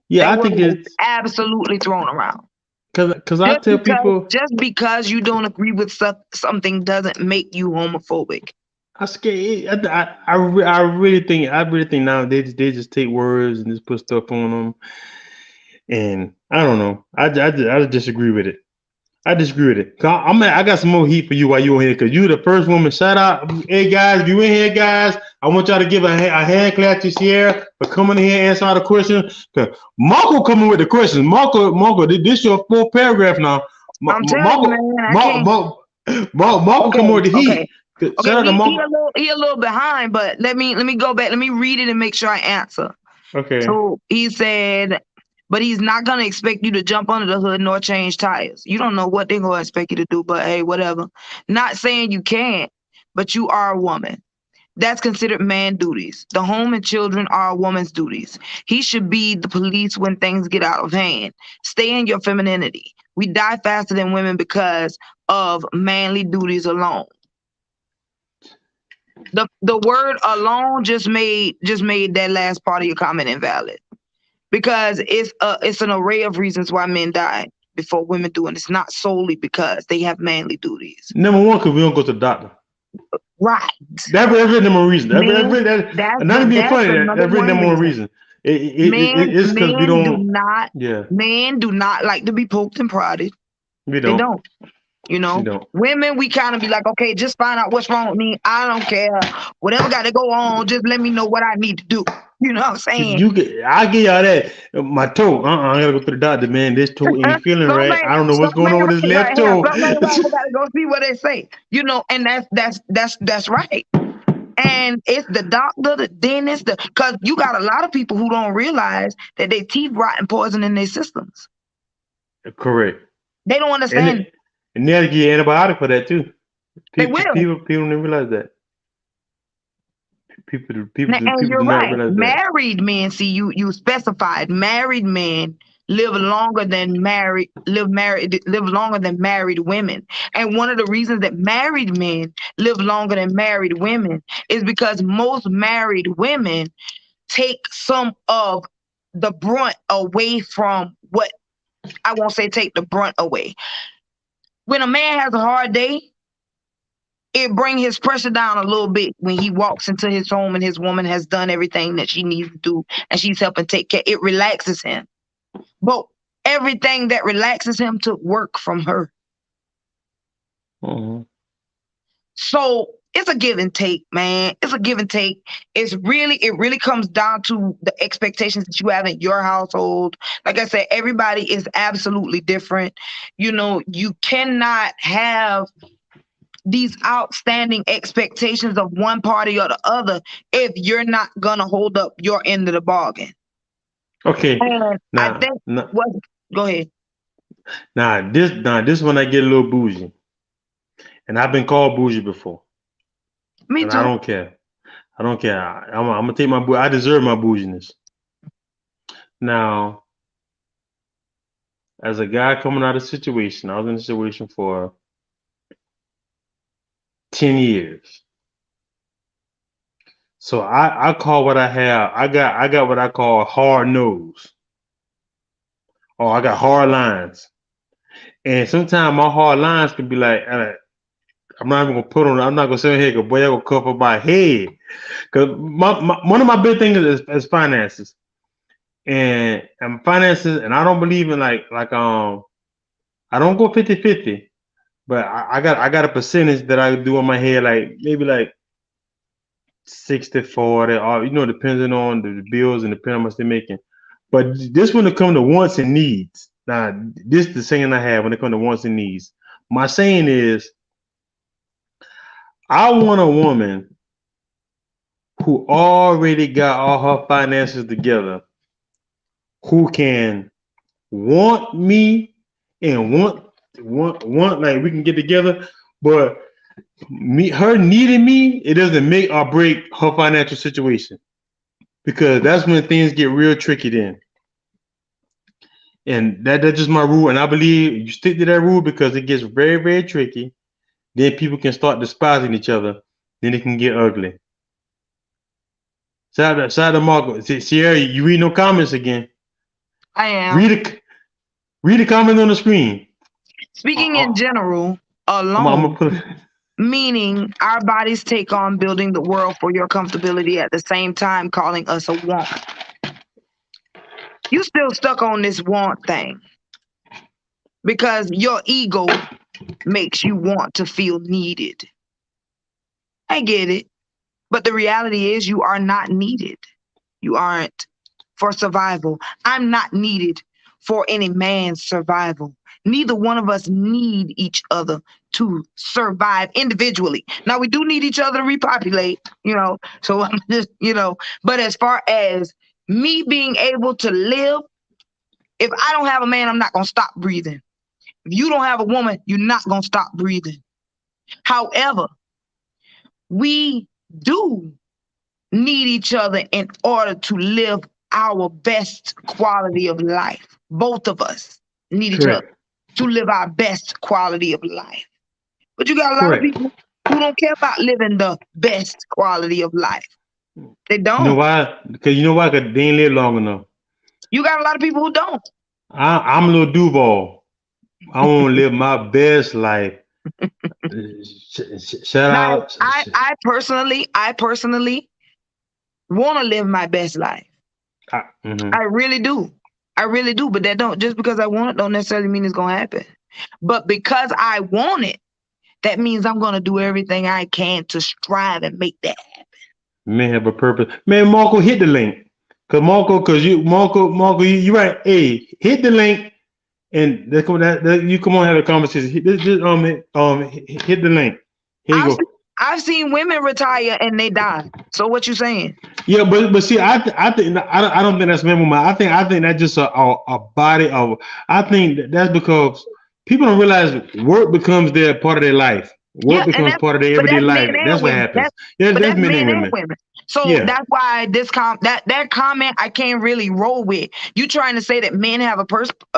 Yeah, I think it's absolutely thrown around. Because I tell people, just because you don't agree with something doesn't make you homophobic. I scared. I really think now they just take words and just put stuff on them, and I don't know. I disagree with it. I disagree with it. I got some more heat for you while you're here, because you're the first woman. Shout out, hey guys, if you in here, guys, I want y'all to give a hand clap to Sierra for coming in here and answer all the questions. Marco coming with the questions. Marco, this your full paragraph now. I'm telling you, man, I can't. Marco coming with the heat. Okay, shout out to Marco. He a little behind, but let me go back. Let me read it and make sure I answer. Okay. So he said, but he's not gonna expect you to jump under the hood nor change tires. You don't know what they're gonna expect you to do, but hey, whatever. Not saying you can't, but you are a woman. That's considered man duties. The home and children are a woman's duties. He should be the police when things get out of hand. Stay in your femininity. We die faster than women because of manly duties alone. The word alone just made that last part of your comment invalid, because it's an array of reasons why men die before women do, and it's not solely because they have manly duties. Number one, because we don't go to the doctor. Right. That's really number one reason. Not to be funny. That's really number one reason. It's because we don't. Men do not like to be poked and prodded. They don't. You know, women, we kind of be like, okay, just find out what's wrong with me. I don't care. Whatever got to go on, just let me know what I need to do. You know what I'm saying? I'll give y'all that. My toe, I gotta go to the doctor, man. This toe ain't feeling right. I don't know what's going on with this left toe. I gotta go see what they say. You know, and that's right. And it's the doctor, the dentist, because you got a lot of people who don't realize that their teeth rot and poison in their systems. Correct. They don't understand. And they'll give you antibiotic for that too. They will. People don't realize that. People do not realize that. Married men, see, you specified married men live longer than married women. And one of the reasons that married men live longer than married women is because most married women take some of the brunt away from what I won't say take the brunt away. When a man has a hard day, it brings his pressure down a little bit when he walks into his home and his woman has done everything that she needs to do and she's helping take care. It relaxes him. But everything that relaxes him took work from her. Mm-hmm. So it's a give and take, man. It's a give and take. It really comes down to the expectations that you have in your household. Like I said, everybody is absolutely different. You know, you cannot have these outstanding expectations of one party or the other if you're not gonna hold up your end of the bargain. Okay. Go ahead. This one I get a little bougie. And I've been called bougie before. Me too. I don't care. I'm gonna take my I deserve my bouginess. Now, as a guy coming out of a situation, I was in a situation for 10 years. So I call what I have. I got what I call hard nose. Or I got hard lines. And sometimes my hard lines can be like, I'm not even gonna sit here because boy, I gonna cover my head. Cause one of my big things is finances. And finances, and I don't believe in like I don't go 50-50, but I got a percentage that I do on my head, like maybe like 60-40, or depending on the bills and depending on how much they're making. But this when it comes to wants and needs. Now, this is the saying I have when it comes to wants and needs. My saying is, I want a woman who already got all her finances together, who can want me and want like we can get together, but her needing me, it doesn't make or break her financial situation, because that's when things get real tricky then. And that's just my rule, and I believe you stick to that rule because it gets very, very tricky. Then people can start despising each other. Then it can get ugly. Shout out to Marco. Sierra, you read no comments again. I am. Read it. Read the comment on the screen. Speaking in general, I'm gonna alone, put it. meaning our bodies take on building the world for your comfortability at the same time calling us a want. You still stuck on this want thing because your ego makes you want to feel needed. I get it. But the reality is you are not needed. You aren't for survival. I'm not needed for any man's survival. Neither one of us need each other to survive individually. Now we do need each other to repopulate, so I'm just, but as far as me being able to live, if I don't have a man, I'm not going to stop breathing. If you don't have a woman, you're not going to stop breathing. However, we do need each other in order to live our best quality of life. Both of us need each other to live our best quality of life. But you got a lot of people who don't care about living the best quality of life. They don't. You know why? Because they ain't live long enough. You got a lot of people who don't. I'm a little Duval. I want to live my best life. Shout out. I personally want to live my best life. I really do. But that don't, just because I want it don't necessarily mean it's gonna happen. But because I want it, that means I'm gonna do everything I can to strive and make that happen. Men have a purpose. Man, Marco, hit the link. Marco, you right. Hey, hit the link, and you come on, have a conversation. Hit the link. Here you go. I've seen women retire and they die. So what you saying? Yeah, but see, I don't think that's men. I think that's just a body of. I think that's because people don't realize work becomes their part of their life. Work becomes part of their everyday life. That's what happens. That's men and women. So that's why that comment I can't really roll with. You trying to say that men have a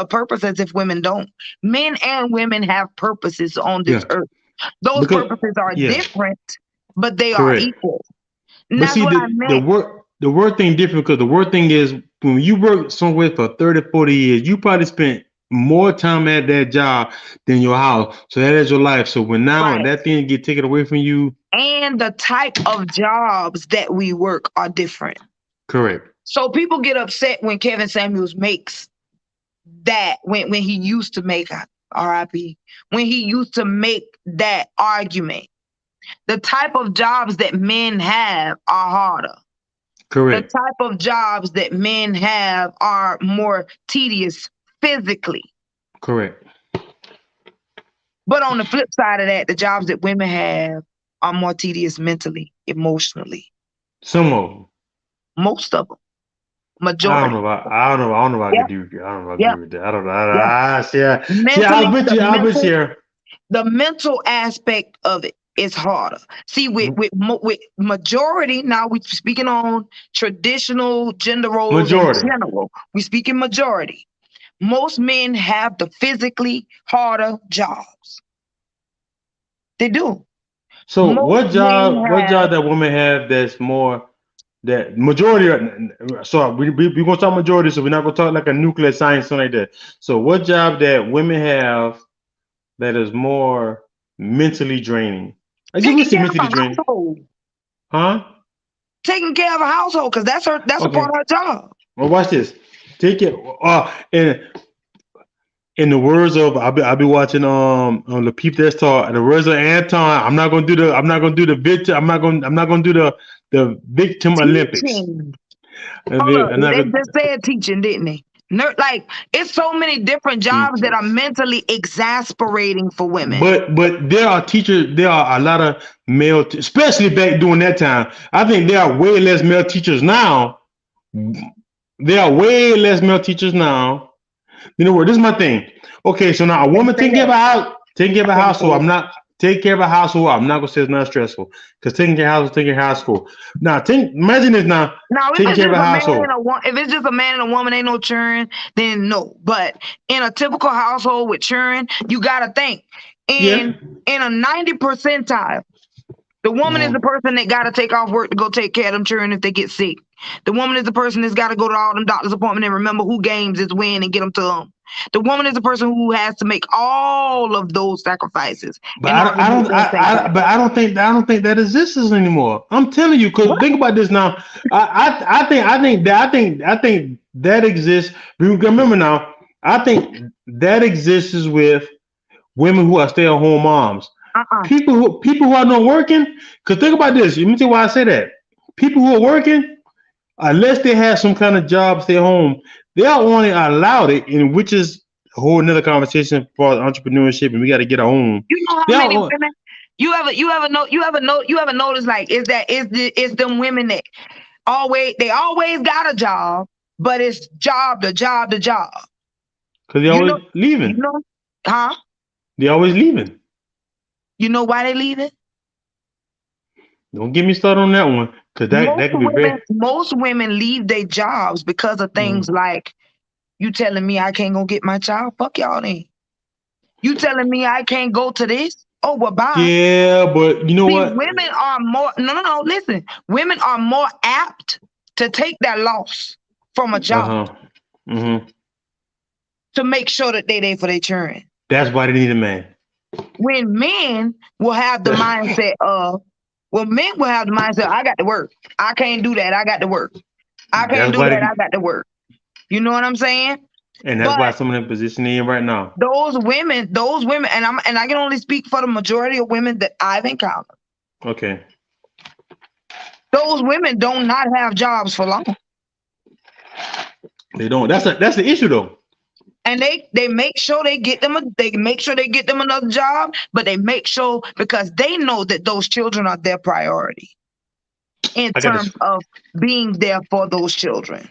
purpose as if women don't. Men and women have purposes on this earth. Those purposes are different, but they are equal. And but see, the work thing different because the work thing is when you work somewhere for 30, 40 years, you probably spent more time at that job than your house. So that is your life. So when that thing get taken away from you. And the type of jobs that we work are different. Correct. So people get upset when Kevin Samuels makes that, when he used to make RIP, when he used to make that argument. The type of jobs that men have are harder. Correct. The type of jobs that men have are more tedious physically. Correct. But on the flip side of that, the jobs that women have are more tedious mentally, emotionally. Some of them. Most of them. Majority. I don't know if I can do that. I don't know if I can do that. I don't know. I'll bet you. The mental aspect of it is harder. See, with majority, now we're speaking on traditional gender roles in general. We're speaking majority. Most men have the physically harder jobs. They do. So what job that women have that's more that majority? So we're gonna talk majority, so we're not gonna talk like a nuclear science something like that. So what job that women have that is more mentally draining? Taking care of a household. Huh? Taking care of a household, because that's a part of her job. Well, watch this. Take it. In the words of I'll be watching on the people that's talk. In the words of Anton, I'm not gonna do the victim. I'm not gonna do the victim teaching. Olympics. They just said teaching, didn't they? Like, it's so many different jobs that are mentally exasperating for women. But there are teachers. There are a lot of male, especially back during that time. I think there are way less male teachers now. There are way less male teachers now. You know what? This is my thing. Okay, so now a woman taking care of a household. I'm not gonna say it's not stressful because taking care of household. Now, imagine this now. Taking care of a household. If it's just a man and a woman, ain't no churn, then no. But in a typical household with churn, you gotta think in a 90 percentile. The woman is the person that got to take off work to go take care of them children if they get sick. The woman is the person that's got to go to all them doctor's appointments and remember who games is when and get them to them. The woman is the person who has to make all of those sacrifices. But I don't think that exists anymore. I'm telling you, because think about this now. I think that exists. Remember now, I think that exists with women who are stay-at-home moms. People who are not working. Because think about this. Let me tell you why I say that. People who are working, unless they have some kind of job, stay home, they are only allowed it, and which is a whole another conversation for entrepreneurship, and we got to get our own. You know how many women you ever notice like is them women that always got a job, but it's job to job. Because they're always leaving. You know, huh? They're always leaving. You know why they leaving? Don't get me started on that one, because that could be very. Most women leave their jobs because of things like, you telling me I can't go get my child? Fuck y'all then. You telling me I can't go to this? Oh, well, bye. Yeah, but you know what? Women are more. No. Listen, women are more apt to take that loss from a job to make sure that they there for their children. That's why they need a man. When men will have the mindset of, I got to work. I can't do that. I got to work. I can't do that. I got to work. You know what I'm saying? And that's why some of them position in right now. Those women, and I can only speak for the majority of women that I've encountered. Okay. Those women do not have jobs for long. They don't. That's the issue though. And they make sure they get them another job, but they make sure, because they know that those children are their priority in terms of being there for those children.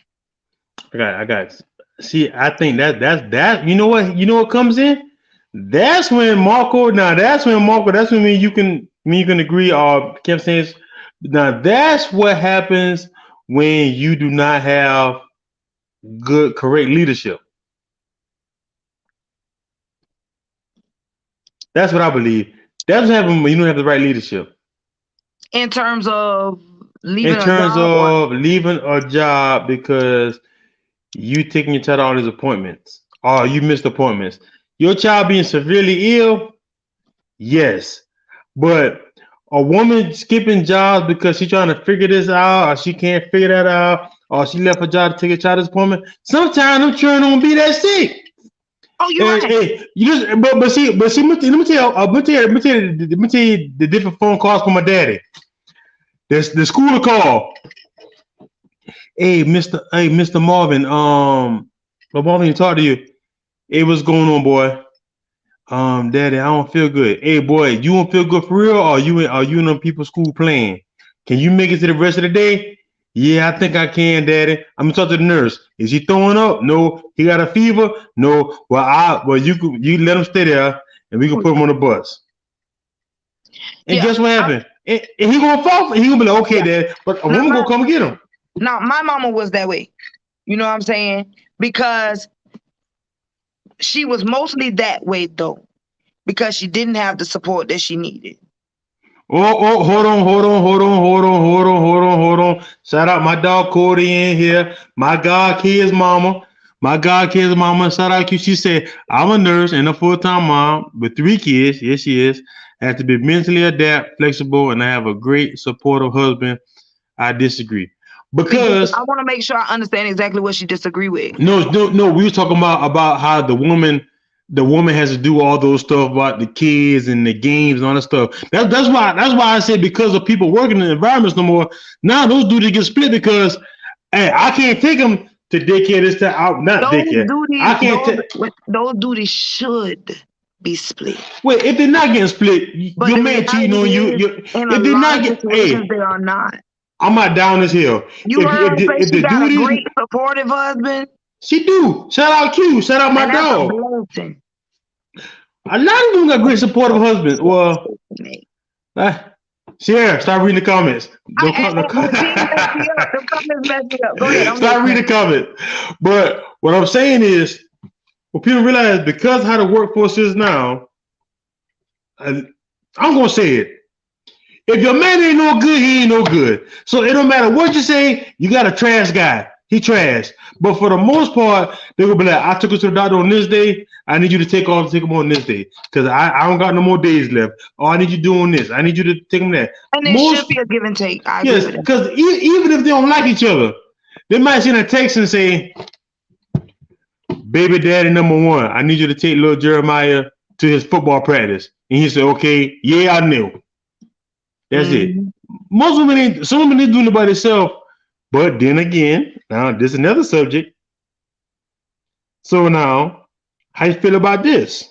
I got. See, I think that you know what comes in. That's when Marco. That's when you can agree. Or kept saying, now that's what happens when you do not have correct leadership. That's what I believe. That's what happens when you don't have the right leadership. In terms of leaving a job because you taking your child to all these appointments, or you missed appointments. Your child being severely ill, yes. But a woman skipping jobs because she's trying to figure this out, or she can't figure that out, or she left her job to take a child to this appointment, sometimes them children don't be that sick. Oh, you're right. Hey, you just, but see, let me tell you the different phone calls from my daddy. There's the school call. Hey, Mr. Marvin, Marvin, talk to you. Hey, what's going on, boy? Daddy, I don't feel good. Hey, boy, you don't feel good for real, or are you in them people's school playing? Can you make it to the rest of the day? Yeah, I think I can, Daddy. I'm gonna talk to the nurse. Is he throwing up? No. He got a fever? No. Well, you let him stay there, and we can put him on the bus. And guess what happened? And he gonna fall. He gonna be like, okay, Dad, but a woman gonna come and get him. Now, my mama was that way. You know what I'm saying? Because she was mostly that way, though, because she didn't have the support that she needed. Oh, hold on. Shout out my dog Cody in here. My God kid's mama. Shout out to you. She said, I'm a nurse and a full-time mom with 3 kids. Yes, she is. I have to be mentally adapt, flexible, and I have a great supportive husband. I disagree. Because I want to make sure I understand exactly what she disagreed with. No. We were talking about how the woman has to do all those stuff about the kids and the games and all that stuff. That's why I said, because of people working in environments no more. Now those duties get split because I can't take them to daycare this time. Those duties should be split. Wait, if they're not getting split, your man cheating on you. If they're not getting, they are not. I'm not down this hill. You heard her say she got a great supportive husband? She do. Shout out Q. Shout out my dog. A lot of them got great supportive husbands. Well, Sierra, start reading the comments. Start reading the comments. But what I'm saying is, what people realize, because how the workforce is now, I'm going to say it. If your man ain't no good, he ain't no good. So it don't matter what you say, you got a trash guy. he trash. But for the most part, they will be like, I took her to the doctor on this day. I need you to take him on this day because I don't got no more days left. Oh, I need you doing this. I need you to take him there. And it should be a give and take. I agree with that. Because even if they don't like each other, they might send a text and say, baby daddy number one, I need you to take little Jeremiah to his football practice. And he said, okay, yeah, I knew. That's it. Most women some women ain't doing it by themselves. But then again, now this is another subject. So now, how you feel about this?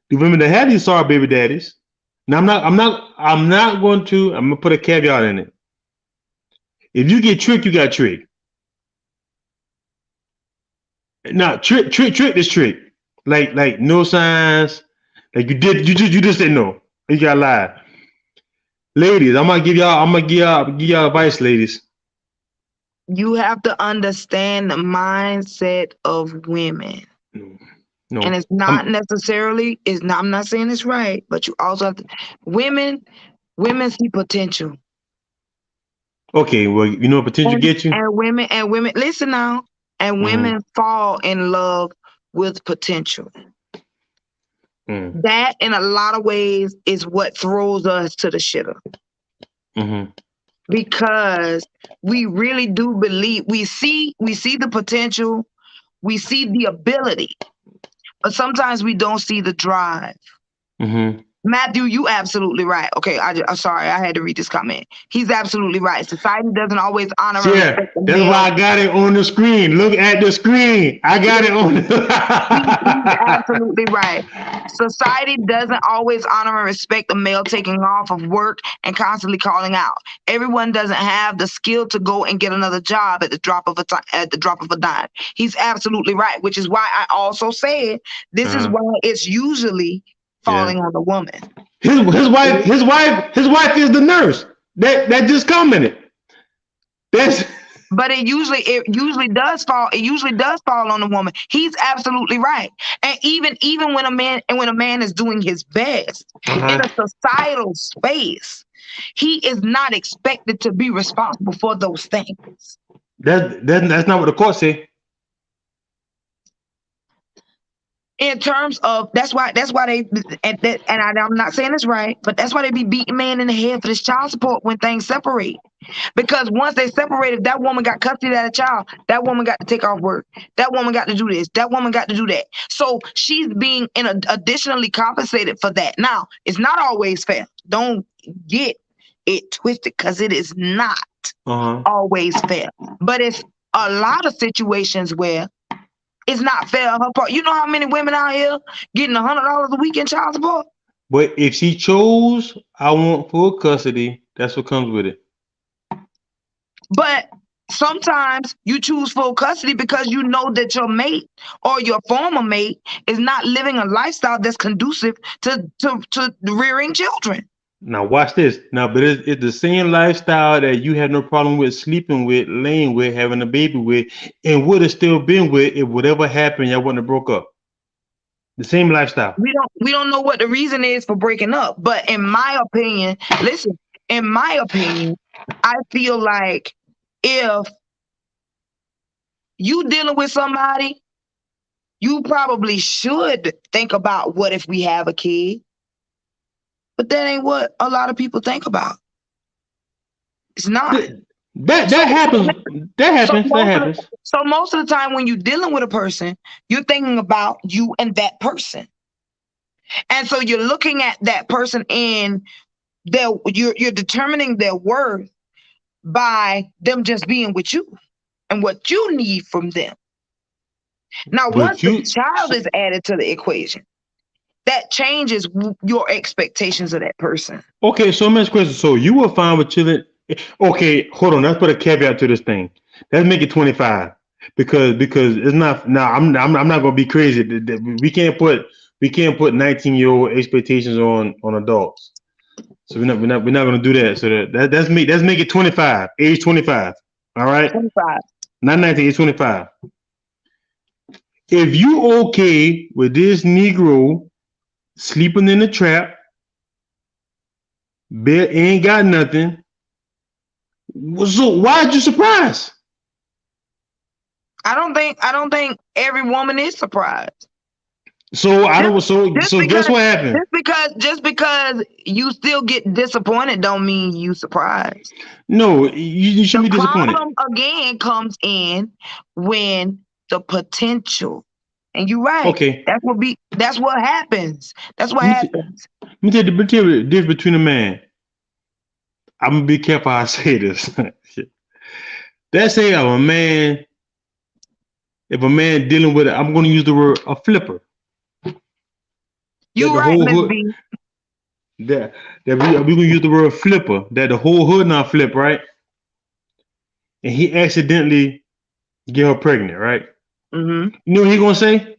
The women that have these sorry baby daddies. Now I'm gonna put a caveat in it. If you get tricked, you got tricked. Now trick this trick. Like no signs. Like you just said no. You got lie. Ladies, I'm gonna give y'all advice, ladies. You have to understand the mindset of women. No. And it's not necessarily, I'm not saying it's right, but you also have to, women see potential. Okay, well, you know what potential gets you? And women, listen now, and women fall in love with potential. That, in a lot of ways, is what throws us to the shitter. Because we really do believe, we see the potential, we see the ability, but sometimes we don't see the drive. Matthew, you absolutely right. Okay, I'm sorry, I had to read this comment. He's absolutely right. Society doesn't always honor. Yeah, that's why I got it on the screen. Look at the screen. I got it on. He's absolutely right. Society doesn't always honor and respect the male taking off of work and constantly calling out. Everyone doesn't have the skill to go and get another job at the drop of a dime. He's absolutely right, which is why I also said this is why it's usually falling on the woman. His wife is the nurse that just commented. But it usually does fall on the woman. He's absolutely right. And even when a man is doing his best in a societal space, he is not expected to be responsible for those things. That's not what the court say. In terms of that's why they I'm not saying it's right, but that's why they be beating man in the head for this child support when things separate. Because once they separate, if that woman got custody of that child, that woman got to take off work. That woman got to do this. That woman got to do that. So she's being additionally compensated for that. Now, it's not always fair. Don't get it twisted, because it is not always fair. But it's a lot of situations where it's not fair on her part. You know how many women out here getting $100 a week in child support? But if she chose, I want full custody, that's what comes with it. But sometimes you choose full custody because you know that your mate or your former mate is not living a lifestyle that's conducive to rearing children. Now watch this. Now, but it's the same lifestyle that you had no problem with sleeping with, laying with, having a baby with, and would have still been with if whatever happened, y'all wouldn't have broke up. The same lifestyle. We don't know what the reason is for breaking up, but in my opinion, I feel like if you dealing with somebody, you probably should think about what if we have a kid. But that ain't what a lot of people think about. It's not. That happens. That happens. So most of the time when you're dealing with a person, you're thinking about you and that person. And so you're looking at that person and you're determining their worth by them just being with you and what you need from them. Now, once the child is added to the equation, that changes your expectations of that person. Okay, so next question. So you were fine with chilling. Okay, hold on. Let's put a caveat to this thing. Let's make it 25 because it's not. Now I'm not gonna be crazy. We can't put 19-year-old expectations on adults. So we're not gonna do that. So let's make it 25. Age 25. All right. 25. Not 19. Age 25. If you okay with this Negro sleeping in the trap, bed ain't got nothing. So why are you surprised? I don't think every woman is surprised. So guess what happened? Just because you still get disappointed don't mean you surprised. No, you shouldn't be disappointed. The problem again comes in when the potential, and you're right. Okay. That's what happens. That's what happens. Let me tell you the difference between a man. I'm gonna be careful how I say this. Let's say if a man dealing with I'm gonna use the word a flipper. You're right, Miss B. That we're gonna use the word flipper, that the whole hood not flip, right? And he accidentally get her pregnant, right? Mm-hmm. You know what he gonna say?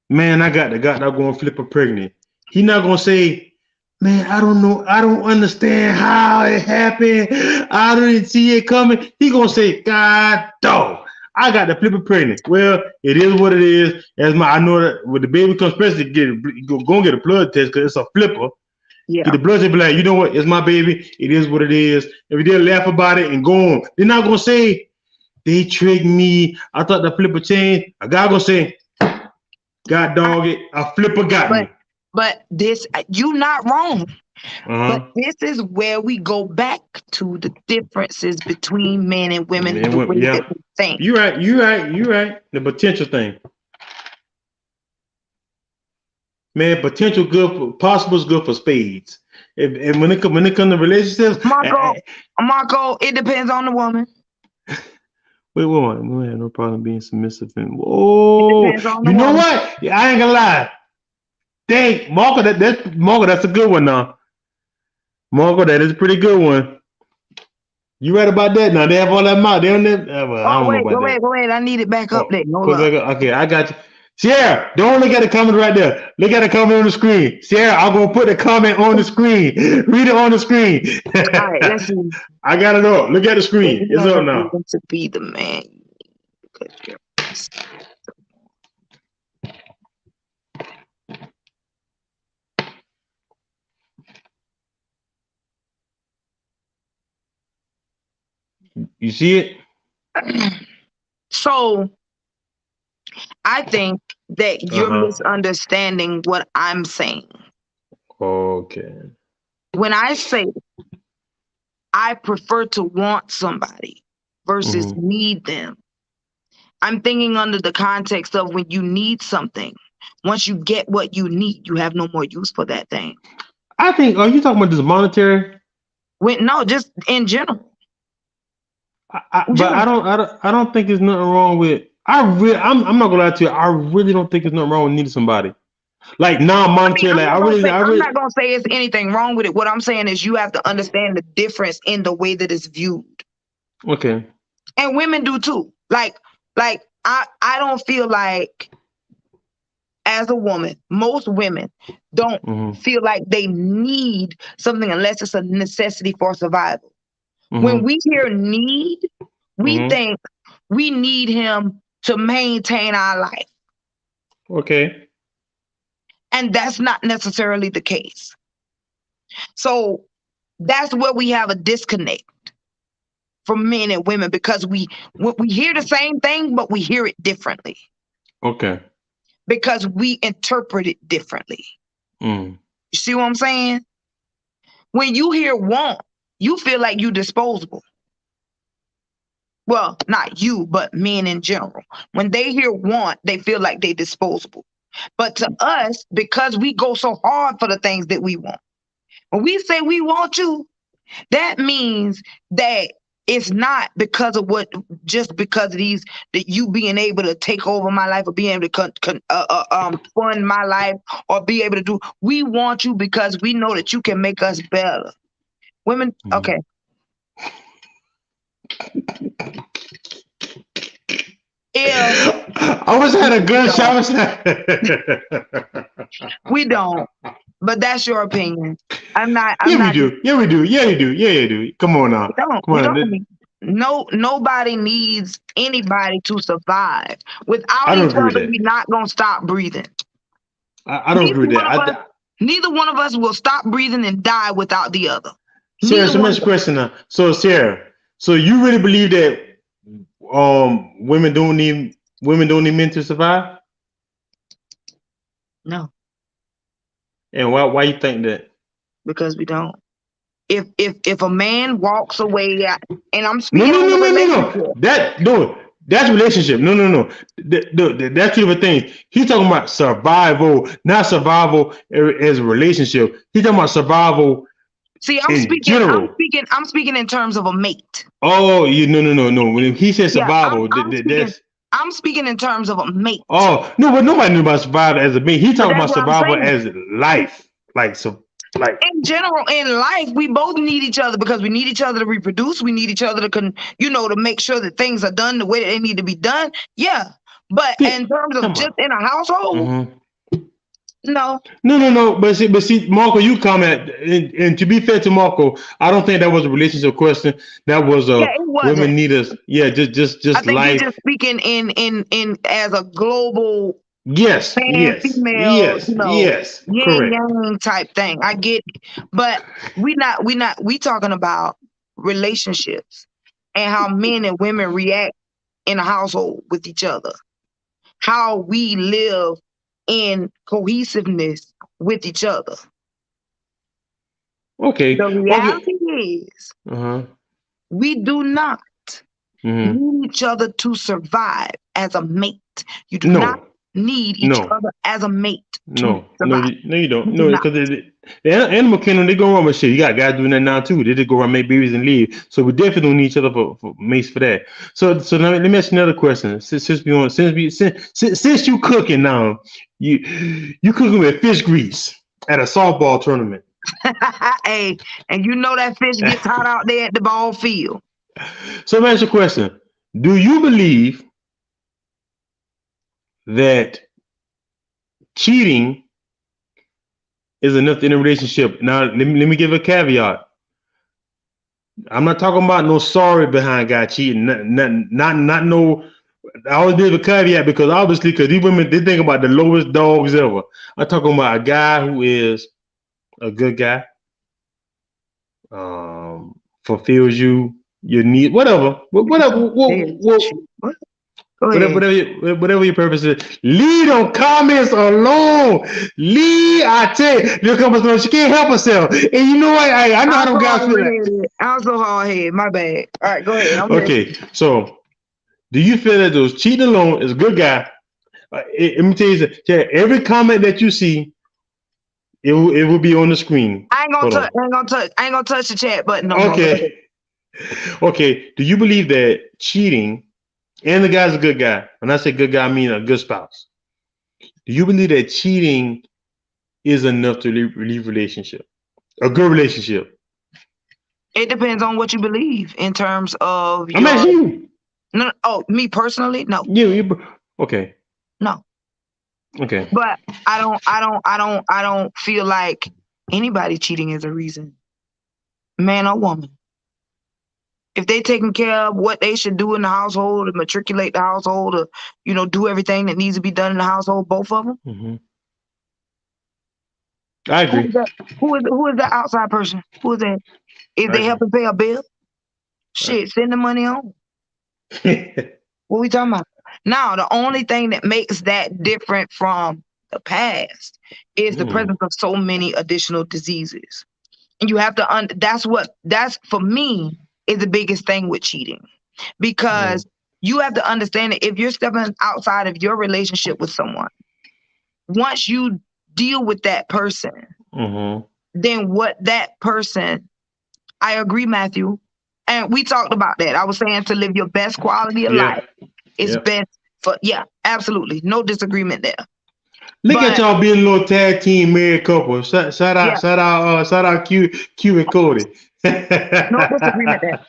Man, I got going flip her pregnant. He not gonna say, man, I don't know, I don't understand how it happened. I didn't see it coming. He gonna say, God dog, I got the flipper pregnant. Well, it is what it is. I know that when the baby comes, especially go get a blood test because it's a flipper. Yeah. Get the blood test, be like, you know what? It's my baby. It is what it is. If we didn't laugh about it and go on, they're not gonna say they tricked me. I thought the flipper changed. A guy gonna say, God dog it, a flipper got me. But this, you not wrong. Uh-huh. But this is where we go back to the differences between men and women. Yeah. Think. You're right. The potential thing. Man, potential possible is good for spades. And when it comes to relationships, Marco, it depends on the woman. Wait, we have no problem being submissive. Whoa, you know what? Yeah, I ain't gonna lie. Dang, Marco, that's a good one now. Marco, that is a pretty good one. You right about that? Now they have all that mouth. They don't have. Wait! I need it back up there. Okay, I got you. Sierra, don't look at the comment right there. Look at the comment on the screen. Sierra, I'm gonna put the comment on the screen. Read it on the screen. All right, let's see. I got it up. Look at the screen. It's up now. To be the man. You see it? So I think that you're misunderstanding what I'm saying. Okay. When I say I prefer to want somebody versus need them, I'm thinking under the context of when you need something, once you get what you need, you have no more use for that thing. I think, are you talking about this monetary? No, just in general. But I don't think there's nothing wrong with. I'm not gonna lie to you. I really don't think there's nothing wrong with needing somebody. Like non-monetary. I'm not gonna say it's anything wrong with it. What I'm saying is you have to understand the difference in the way that it's viewed. Okay. And women do too. Like I don't feel like, as a woman, most women don't feel like they need something unless it's a necessity for survival. When we hear need, we think we need him to maintain our life. Okay. And that's not necessarily the case. So that's where we have a disconnect from men and women, because we hear the same thing, but we hear it differently. Okay. Because we interpret it differently. You see what I'm saying? When you hear want, you feel like you're disposable. Well, not you, but men in general. When they hear want, they feel like they're disposable. But to us, because we go so hard for the things that we want, when we say we want you, that means that it's not because of just because of that you being able to take over my life or being able to fund my life or be able to do. We want you because we know that you can make us better. Women, okay. I wish I had a good shot. We don't, but that's your opinion. I'm not. We do. Yeah, we do. Yeah, you do. Yeah, you do. Come on now. Nobody needs anybody to survive. Without each other, we're not gonna stop breathing. I don't agree with that. Neither one of us will stop breathing and die without the other. Sarah, so much question now. So Sarah, so you really believe that women don't need men to survive? No. And why you think that? Because we don't. If a man walks away, and I'm No, speaking no, on no, the no, no, no. relationship. That's relationship. No. That's two different things. He's talking about survival, not survival as a relationship. He's talking about survival. See, I'm in speaking. general. I'm speaking in terms of a mate. Oh, no. When he said Yeah, survival, that's. I'm speaking in terms of a mate. Oh no, but nobody knew about survival as a mate. He's talking about what survival as life, like in general in life. We both need each other because we need each other to reproduce. We need each other to to make sure that things are done the way that they need to be done. Yeah, but in terms of just in a household. No. But see, Marco, you comment, and to be fair to Marco, I don't think that was a relationship question. That was a women need us. Yeah, just I think life. You're just speaking in as a global. Yes, man, female, yes, yin yang type thing. I get it. But we talking about relationships and how men and women react in a household with each other. How we live in cohesiveness with each other. Okay. The reality is we do not need each other to survive as a mate. You do not need each other as a mate. No, you don't. No, because the animal kingdom, they go around with shit. You got guys doing that now too. They just go around, make babies and leave. So we definitely don't need each other for mates for that. So now let me ask you another question. Since you cooking now, you cooking with fish grease at a softball tournament. Hey, and you know that fish gets hot out there at the ball field. So let me ask you a question. Do you believe that cheating is enough in a relationship? Now, let me give a caveat. I'm not talking about no sorry behind guy cheating. Not no. I always give a caveat because obviously, because these women, they think about the lowest dogs ever. I'm talking about a guy who is a good guy, fulfills your need, whatever. Whatever your purpose is. Leave them comments alone. Leave, I tell you, your comments, she can't help herself. And you know what? I know how them guys feel like. I'm so hard-headed. My bad. All right, go ahead. Okay, so do you feel that those cheating alone is a good guy? Let me tell you, every comment that you see, it will be on the screen. I ain't gonna touch the chat button no more. Okay. Do you believe that cheating, and the guy's a good guy? When I say good guy, I mean a good spouse. Do you believe that cheating is enough to leave relationship? A good relationship? It depends on what you believe in terms of I'm asking you. No, me personally, no. Okay. No. Okay. But I don't feel like anybody cheating is a reason. Man or woman. If they taking care of what they should do in the household, to matriculate the household, or do everything that needs to be done in the household, both of them. Mm-hmm. I agree. Who is the outside person? Who is that? If they helping pay a bill, shit, send the money on. What we talking about? Now, the only thing that makes that different from the past is the presence of so many additional diseases. And you have to, that's for me, is the biggest thing with cheating. Because you have to understand that if you're stepping outside of your relationship with someone, once you deal with that person, then what that person, I agree, Matthew, and we talked about that. I was saying to live your best quality of life is best for, absolutely. No disagreement there. Look at y'all being a little tag team married couple. Shout out Q and Cody. No disagreement there.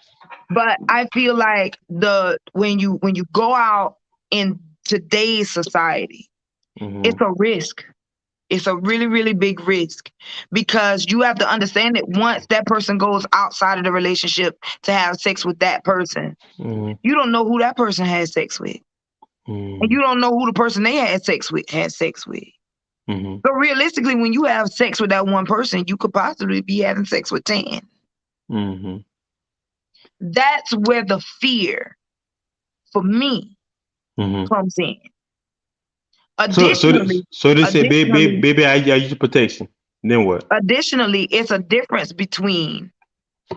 But I feel like when you go out in today's society, it's a risk. It's a really, really big risk because you have to understand that once that person goes outside of the relationship to have sex with that person, you don't know who that person had sex with. And you don't know who the person they had sex with. So realistically, when you have sex with that one person, you could possibly be having sex with 10. That's where the fear for me, comes in. Additionally, so they say, baby, I use protection. Then what? Additionally, it's a difference between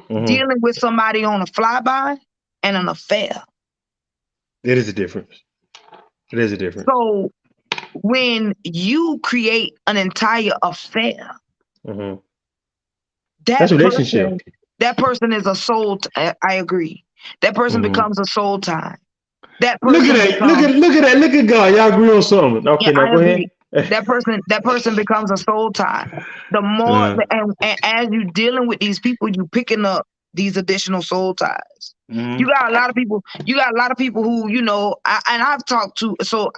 dealing with somebody on a flyby and an affair. It is a difference. It is a difference. So when you create an entire affair, that's a relationship. That person is a soul. I agree. That person becomes a soul tie. That person look at that. Look at God. Y'all agree on something. Okay, now go ahead. That person becomes a soul tie. The more and as you dealing with these people, you picking up these additional soul ties. You got a lot of people. You got a lot of people who, you know, and I've talked to. So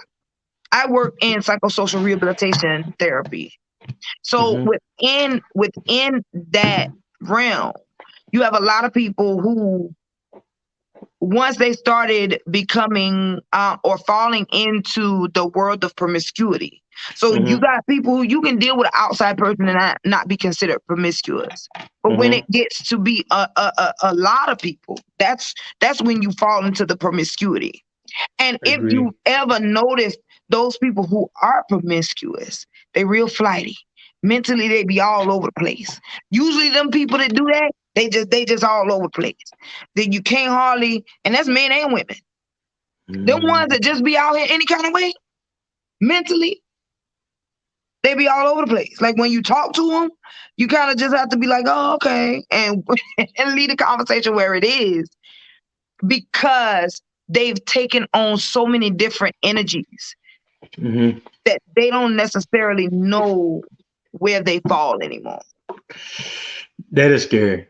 I work in psychosocial rehabilitation therapy. So within that realm, you have a lot of people who, once they started becoming or falling into the world of promiscuity. So you got people who you can deal with an outside person and not be considered promiscuous. But when it gets to be a lot of people, that's when you fall into the promiscuity. And if you ever notice those people who are promiscuous, they real flighty. Mentally, they be all over the place. Usually them people that do that, they just all over the place. Then you can't hardly, and that's men and women. Them ones that just be out here any kind of way, mentally, they be all over the place. Like when you talk to them, you kind of just have to be like, oh, okay, and lead the conversation where it is, because they've taken on so many different energies that they don't necessarily know where they fall anymore. That is scary.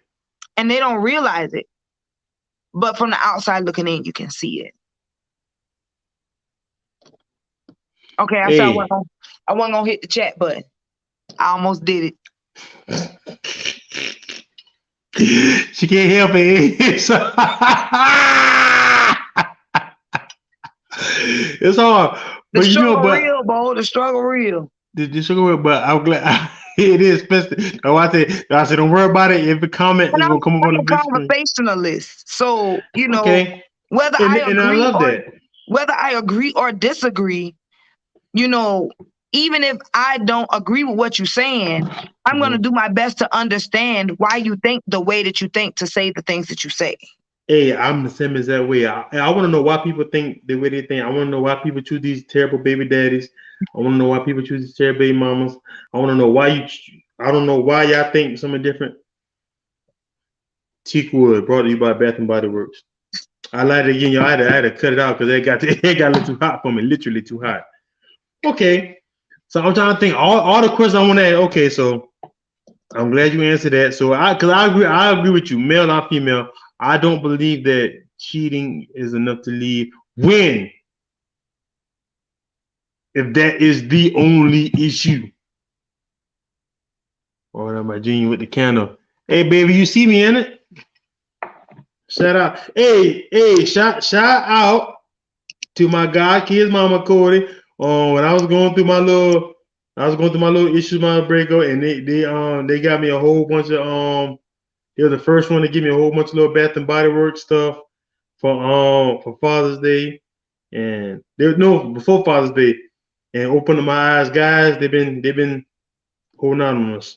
And they don't realize it. But from the outside looking in, you can see it. Okay, I wasn't gonna hit the chat button. I almost did it. She can't help it. It's hard. The struggle real, Bo. The struggle real. The struggle real, but I'm glad it is. Especially, I said, don't worry about it. If a comment is gonna come up on the big screen. Conversationalist. So you know, whether I agree or disagree, you know, even if I don't agree with what you're saying, I'm gonna do my best to understand why you think the way that you think to say the things that you say. Hey, I'm the same as that way. I want to know why people think the way they think. I want to know why people choose these terrible baby daddies. I want to know why people choose these terrible baby mamas. I want to know why I don't know why y'all think something different. Teakwood, brought to you by Bath and Body Works. I lied again, y'all. I had to cut it out because it got a little too hot for me. Literally too hot. Okay, so I'm trying to think all the questions I want to ask. Okay, so I'm glad you answered that. So I agree with you, male or female. I don't believe that cheating is enough to leave when, if that is the only issue. Or am I Junior with the candle? Hey, baby, you see me in it? Shout out. Hey, shout out to my God kid's mama, Cody. When I was going through my little issues, my breakup, and they got me a whole bunch of they were the first one to give me a whole bunch of little Bath and Body Works stuff for Father's Day, and before Father's Day, and opening my eyes, guys. They've been holding out on us.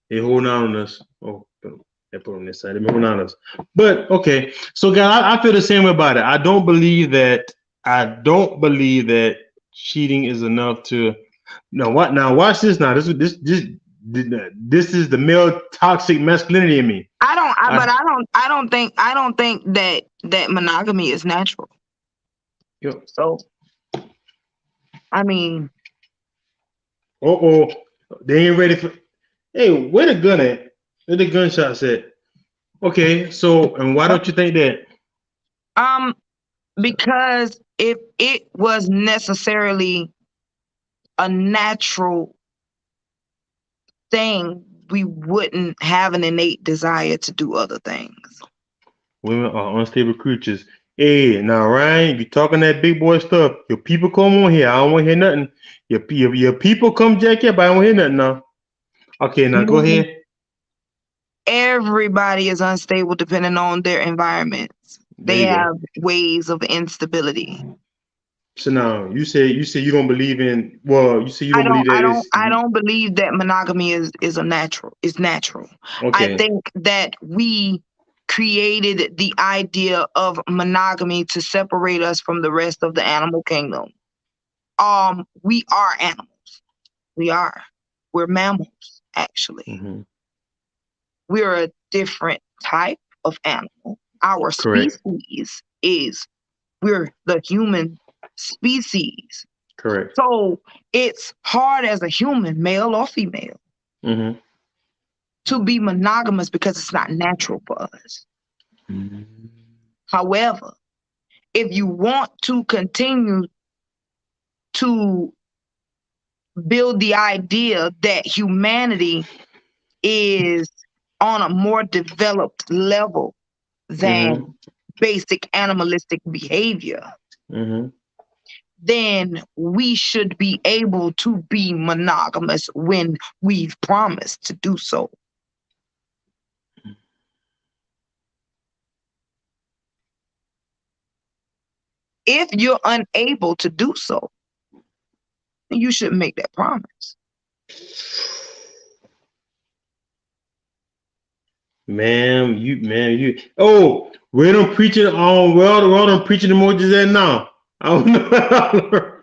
They holding out on us. Oh, they put on this side. They've been holding out on us. But okay, so guys, I feel the same way about it. I don't believe that cheating is enough to. Now watch this. Now this is the male toxic masculinity in me. I don't think that monogamy is natural. Yep. So, I mean, they ain't ready for. Hey, where the gun at? Where the gunshots at? Okay, so and why don't you think that? Because if it was necessarily a natural thing, we wouldn't have an innate desire to do other things. Women are unstable creatures. Hey, now Ryan, you talking that big boy stuff. Your people come on here. I don't want to hear nothing. Your people come jack up. I don't hear nothing now. Okay, now go ahead. Everybody is unstable depending on their environments. They have ways of instability. So now you say you don't believe in. Well, you say you don't believe that. I don't believe that monogamy is natural. Okay. I think that we created the idea of monogamy to separate us from the rest of the animal kingdom. We are animals. We're mammals, actually. Mm-hmm. We're a different type of animal. Our species is, we're the human species. Correct. So it's hard as a human, male or female, mm-hmm. to be monogamous because it's not natural for us. Mm-hmm. However, if you want to continue to build the idea that humanity is on a more developed level than mm-hmm. basic animalistic behavior, mm-hmm. then we should be able to be monogamous when we've promised to do so. If you're unable to do so, then you shouldn't make that promise. You. Oh, where them preaching on? Where them preaching emojis at now? I don't know.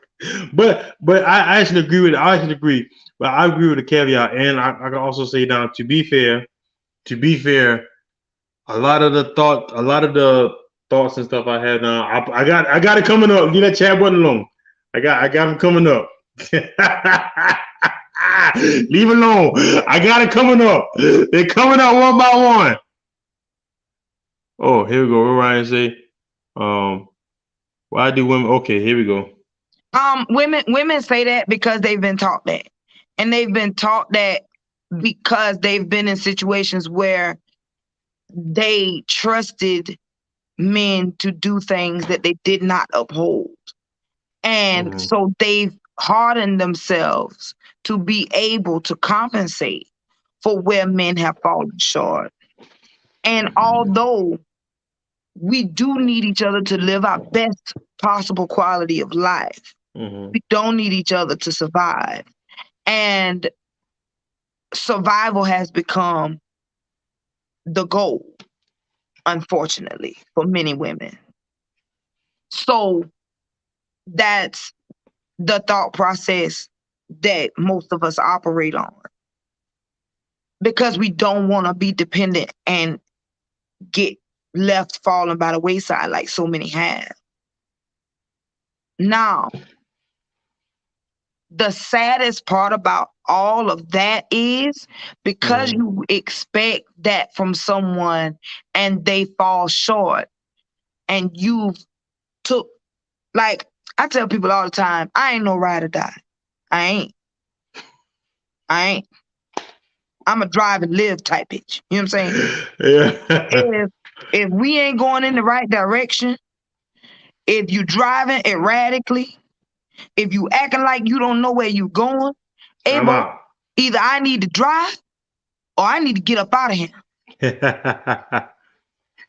but I actually agree with it. I actually agree. But I agree with the caveat, and I can also say now, to be fair, a lot of the thoughts and stuff I had now, I got it coming up. Leave that chat button alone. I got them coming up. Leave it alone. I got it coming up. They're coming up one by one. Oh, here we go. What Ryan say? Why do women? Okay, here we go. Women say that because they've been taught that, and they've been taught that because they've been in situations where they trusted men to do things that they did not uphold, and so they've hardened themselves to be able to compensate for where men have fallen short. And although we do need each other to live our best possible quality of life, we don't need each other to survive. And survival has become the goal, unfortunately, for many women. So that's the thought process that most of us operate on, because we don't want to be dependent and get left falling by the wayside like so many have. Now, the saddest part about all of that is because you expect that from someone and they fall short, and you've took, like I tell people all the time, I ain't no ride or die. I ain't. I'm a drive and live type bitch. You know what I'm saying? Yeah. If we ain't going in the right direction, if you driving erratically, if you acting like you don't know where you going, I'm out. Either I need to drive or I need to get up out of here.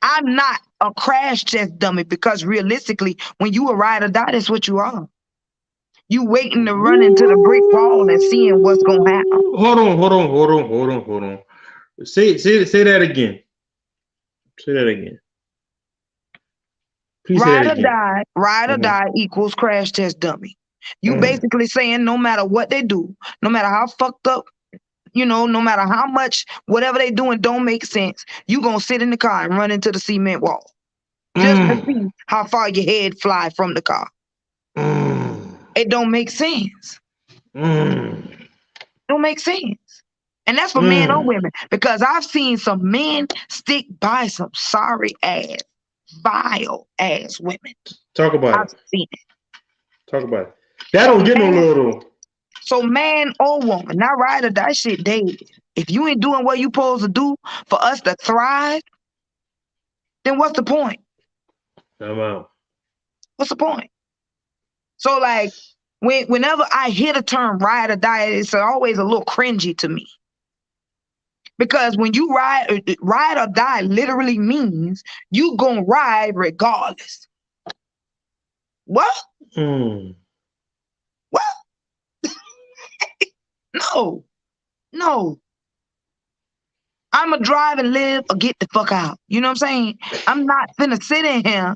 I'm not a crash test dummy, because realistically, when you a ride or die, that's what you are. You waiting to run into the brick wall and seeing what's gonna happen. Hold on. Say that again. Say that again. Please say that again. Ride or die equals crash test dummy. You basically saying no matter what they do, no matter how fucked up, no matter how much whatever they doing don't make sense, you gonna sit in the car and run into the cement wall just to see how far your head fly from the car. It don't make sense. Don't make sense. And that's for men or women, because I've seen some men stick by some sorry ass, vile ass women. Talk about I've seen it. Talk about it. That don't get no little. So man or woman, not ride or die shit dead. If you ain't doing what you supposed to do for us to thrive, then what's the point? I'm out. What's the point? So like, whenever I hear the term ride or die, it's always a little cringy to me. Because when you ride or die literally means you gonna ride regardless. What? What? No. I'ma drive and live or get the fuck out. You know what I'm saying? I'm not finna sit in here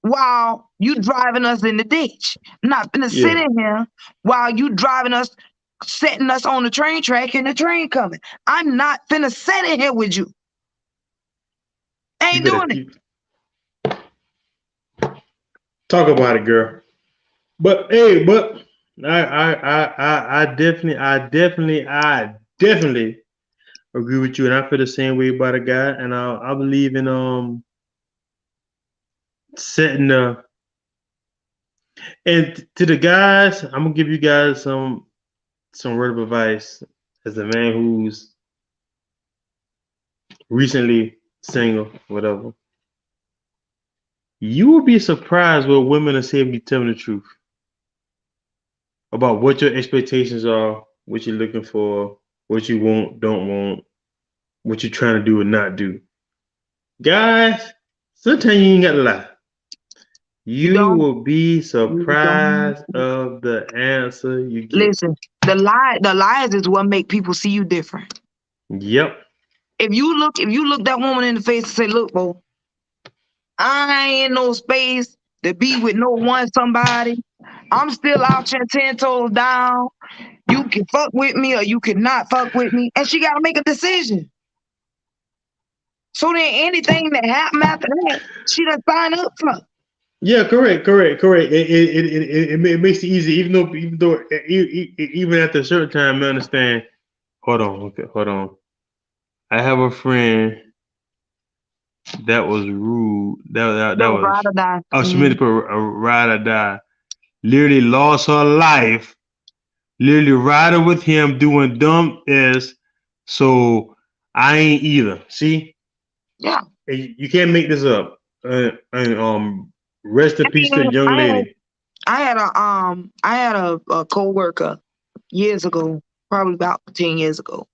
while you driving us in the ditch. I'm not finna sit in here while you driving us, setting us on the train track and the train coming. I'm not finna sit in here with you. Ain't doing it. Talk about it, girl. But hey, I definitely agree with you, and I feel the same way about a guy, and I believe in setting the. And to the guys, I'm gonna give you guys some word of advice as a man who's recently single, whatever. You will be surprised what women are saying if you tell them the truth about what your expectations are, what you're looking for, what you want, don't want, what you're trying to do and not do. Guys, sometimes you ain't got to lie. You will be surprised of the answer you get. Listen, the lies is what make people see you different. Yep. If you look that woman in the face and say, "Look, bro, I ain't in no space to be with no one somebody. I'm still out here 10 toes down. You can fuck with me or you cannot fuck with me," and she got to make a decision. So then anything that happens after that, she done sign up for. Yeah, correct. It makes it easy, even after a certain time, I understand. Hold on. I have a friend that was rude. That was ride or die. She meant to put a ride or die. Literally lost her life. Literally riding with him doing dumb ass. So I ain't either. See? Yeah. You can't make this up. Rest in peace to the young lady. I had a co-worker years ago, probably about 10 years ago.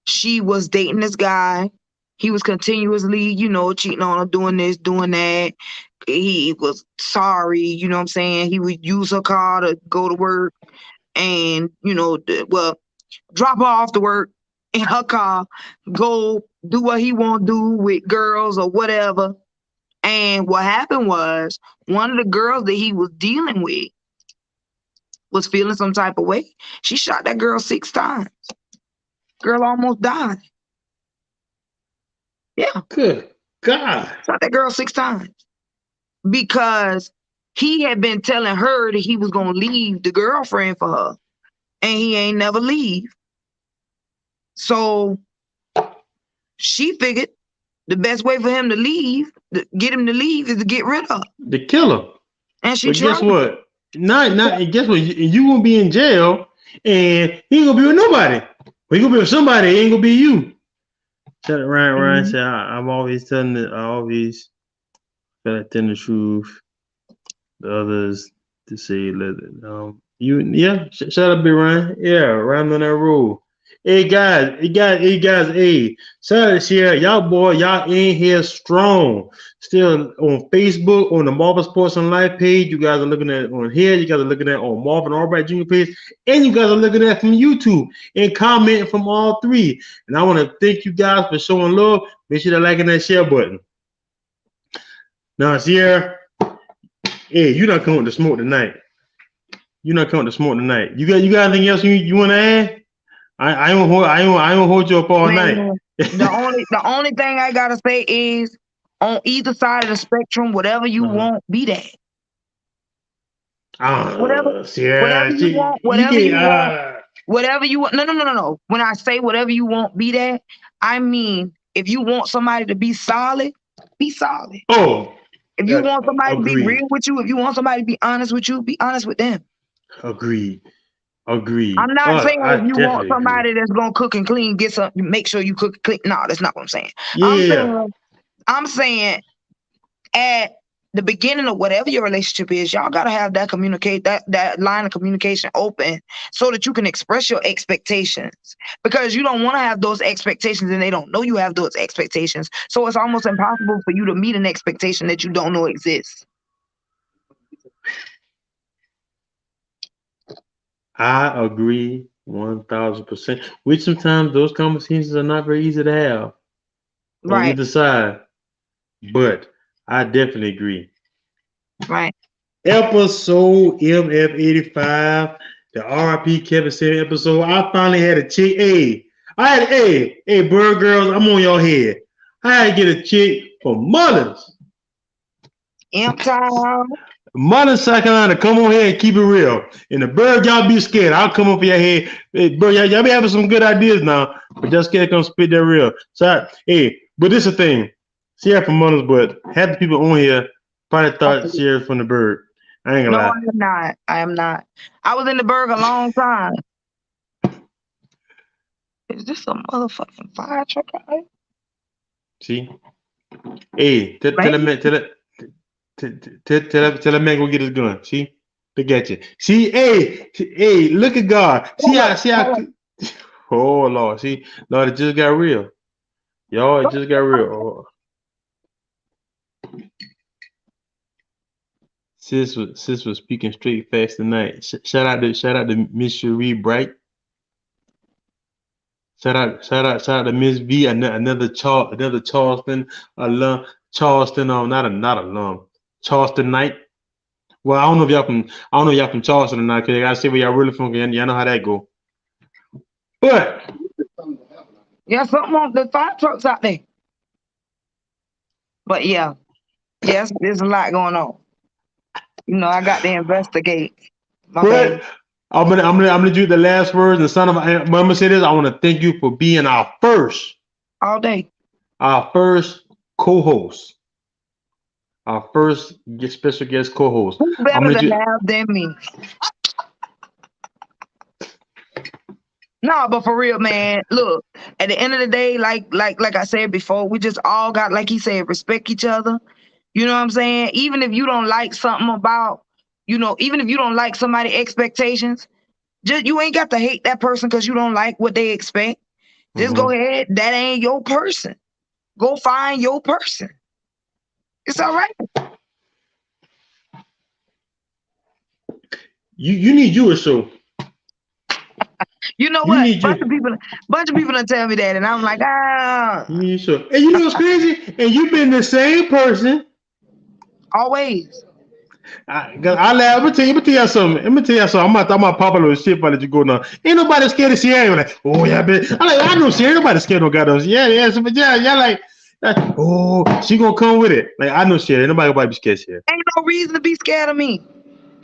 She was dating this guy. He was continuously, cheating on her, doing this, doing that. He was sorry, you know what I'm saying? He would use her car to go to work and, drop her off to work in her car, go do what he want to do with girls or whatever. And what happened was one of the girls that he was dealing with was feeling some type of way. She shot that girl 6 times. Girl almost died. Yeah. Good God. Shot that girl 6 times. Because he had been telling her that he was going to leave the girlfriend for her. And he ain't never leave. So she figured the best way for him to leave, get him to leave, is to get rid of her. To kill her. And she tried. Guess what? And guess what? You gonna be in jail, and he ain't gonna be with nobody. But he gonna be with somebody. He ain't gonna be you. Ryan said, "I'm always telling it. I always gotta tell the truth. The others to say, Shout out, Big Ryan. Yeah, Ryan on that road. Hey guys, hey, shout out to Sierra. Y'all in here strong. Still on Facebook, on the Marvinsportsandlife page. You guys are looking at it on here. You guys are looking at it on Marvin Albright Jr. page. And you guys are looking at it from YouTube and commenting from all three. And I want to thank you guys for showing love. Make sure to like and that share button. Now, Sierra, hey, you're not coming to smoke tonight. You got anything else you want to add? I don't hold you up all night. The only thing I gotta say is, on either side of the spectrum, whatever you want, be that. Whatever you want. No. When I say whatever you want, be that, I mean, if you want somebody to be solid, be solid. Oh. If you want somebody to be real with you, if you want somebody to be honest with you, be honest with them. Agreed. I'm not saying if you want somebody that's gonna cook and clean, make sure you cook and clean. No, that's not what I'm saying. Yeah. I'm saying at the beginning of whatever your relationship is, y'all gotta have that that line of communication open so that you can express your expectations. Because you don't want to have those expectations and they don't know you have those expectations. So it's almost impossible for you to meet an expectation that you don't know exists. I agree 1000%. Which sometimes those conversations are not very easy to have on either side. But I definitely agree. Right. Episode MF85, the RIP Kevin Samuels episode. I finally had a chick. Hey, bird girls, I'm on your head. I had to get a chick for mothers. Mother South Carolina, come on here and keep it real. And the bird, y'all be scared. I'll come up your head. Hey, bird, y'all be having some good ideas now, but just scared to come spit that real. So, but this is the thing. Sierra from mothers, but half the people on here probably thought Sierra from the bird. I ain't gonna lie. No, I am not. I was in the bird a long time. Is this a motherfucking fire truck out here? See? Hey, tell that man go get his gun. See? Look at you. See, hey, look at God. See how oh Lord, see, Lord, it just got real. Y'all, it just got real. Oh. Sis was speaking straight fast tonight. Shout out to Miss Cherie Bright. Shout out to Miss V, another Charleston alum. Charleston, not alum. Charleston Knight. Well, I don't know if y'all from Charleston or not, because I gotta say where y'all really from. Y'all know how that go. But yeah, something on the fire trucks out there. But yeah, yes, there's a lot going on. You know, I got to investigate. But I'm gonna do the last words. And son of I'm gonna say this. I want to thank you for being our first co-host. Our first special guest co-host. Who's better to have than me? No, but for real, man. Look, at the end of the day, like I said before, we just all got, like he said, respect each other. You know what I'm saying? Even if you don't like something about, even if you don't like somebody's expectations, just you ain't got to hate that person because you don't like what they expect. Just go ahead. That ain't your person. Go find your person. It's all right. You need you a show. You know what? Bunch of people done tell me that, and I'm like, You need a show. And you know what's crazy? And you've been the same person. Always. I'm gonna tell you something. I'm gonna pop a little shit by let you go now. Ain't nobody scared of Sierra. Like, oh yeah, bitch. I know Sierra. Nobody scared no goddamn. Yeah. So, but yeah, like, oh, she gonna come with it. Like, I know Sierra. Nobody be scared of Sierra. Ain't no reason to be scared of me.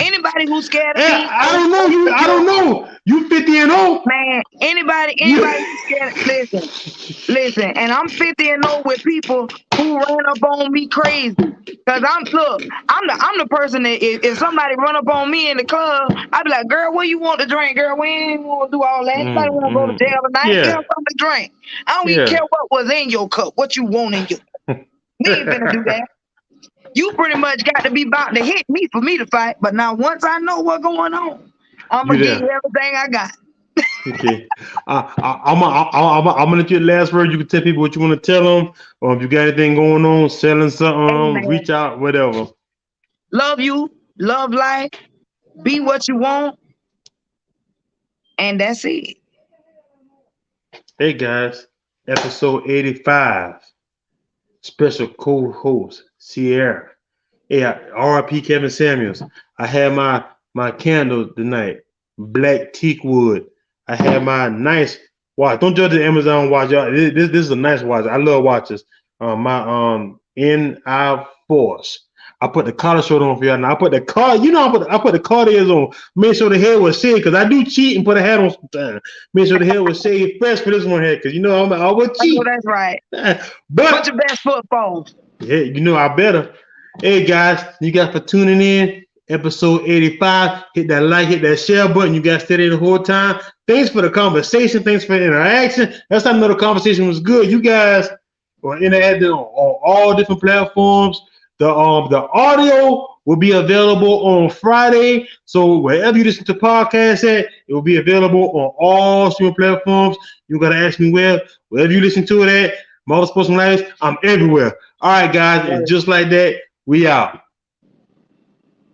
Anybody who's scared of me, I don't know. You 50 and 0. Man, anybody who's scared. Listen, and I'm 50 and 0 with people who ran up on me crazy. Cause I'm the person that if somebody run up on me in the club, I be like, girl, what you want to drink? Girl, we ain't want to do all that. Anybody want to go to jail tonight? Get something to drink. I don't even care what was in your cup, what you want in your. We ain't gonna do that. You pretty much got to be about to hit me for me to fight. But now once I know what's going on, I'm gonna give you everything I got. Okay. I'm gonna get the last word. You can tell people what you want to tell them, or if you got anything going on, selling something, reach out, whatever. Love you, love life, be what you want, and that's it. Hey guys, episode 85. Special co-host Sierra. Hey, RIP Kevin Samuels. I had my candle tonight, black teak wood. I had my nice watch. Don't judge the Amazon watch, y'all. This is a nice watch. I love watches. My NI Force. I put the collar shirt on for y'all. Now I put the car. I put the Cartiers on. Make sure the hair was shaved because I do cheat and put a hat on sometimes. Make sure the hair was shaved fresh for this one here because I'm always cheat. That's right. But put your best foot forward. Yeah, I better. Hey guys, you guys for tuning in. Episode 85. Hit that like, hit that share button. You guys stay there the whole time. Thanks for the conversation. Thanks for the interaction. That's how I know the conversation was good. You guys were interacting on all different platforms. The audio will be available on Friday. So wherever you listen to podcasts at, it will be available on all streaming platforms. You gotta ask me wherever you listen to it at. Marvinsports and Life, I'm everywhere. All right, guys, and just like that, we out.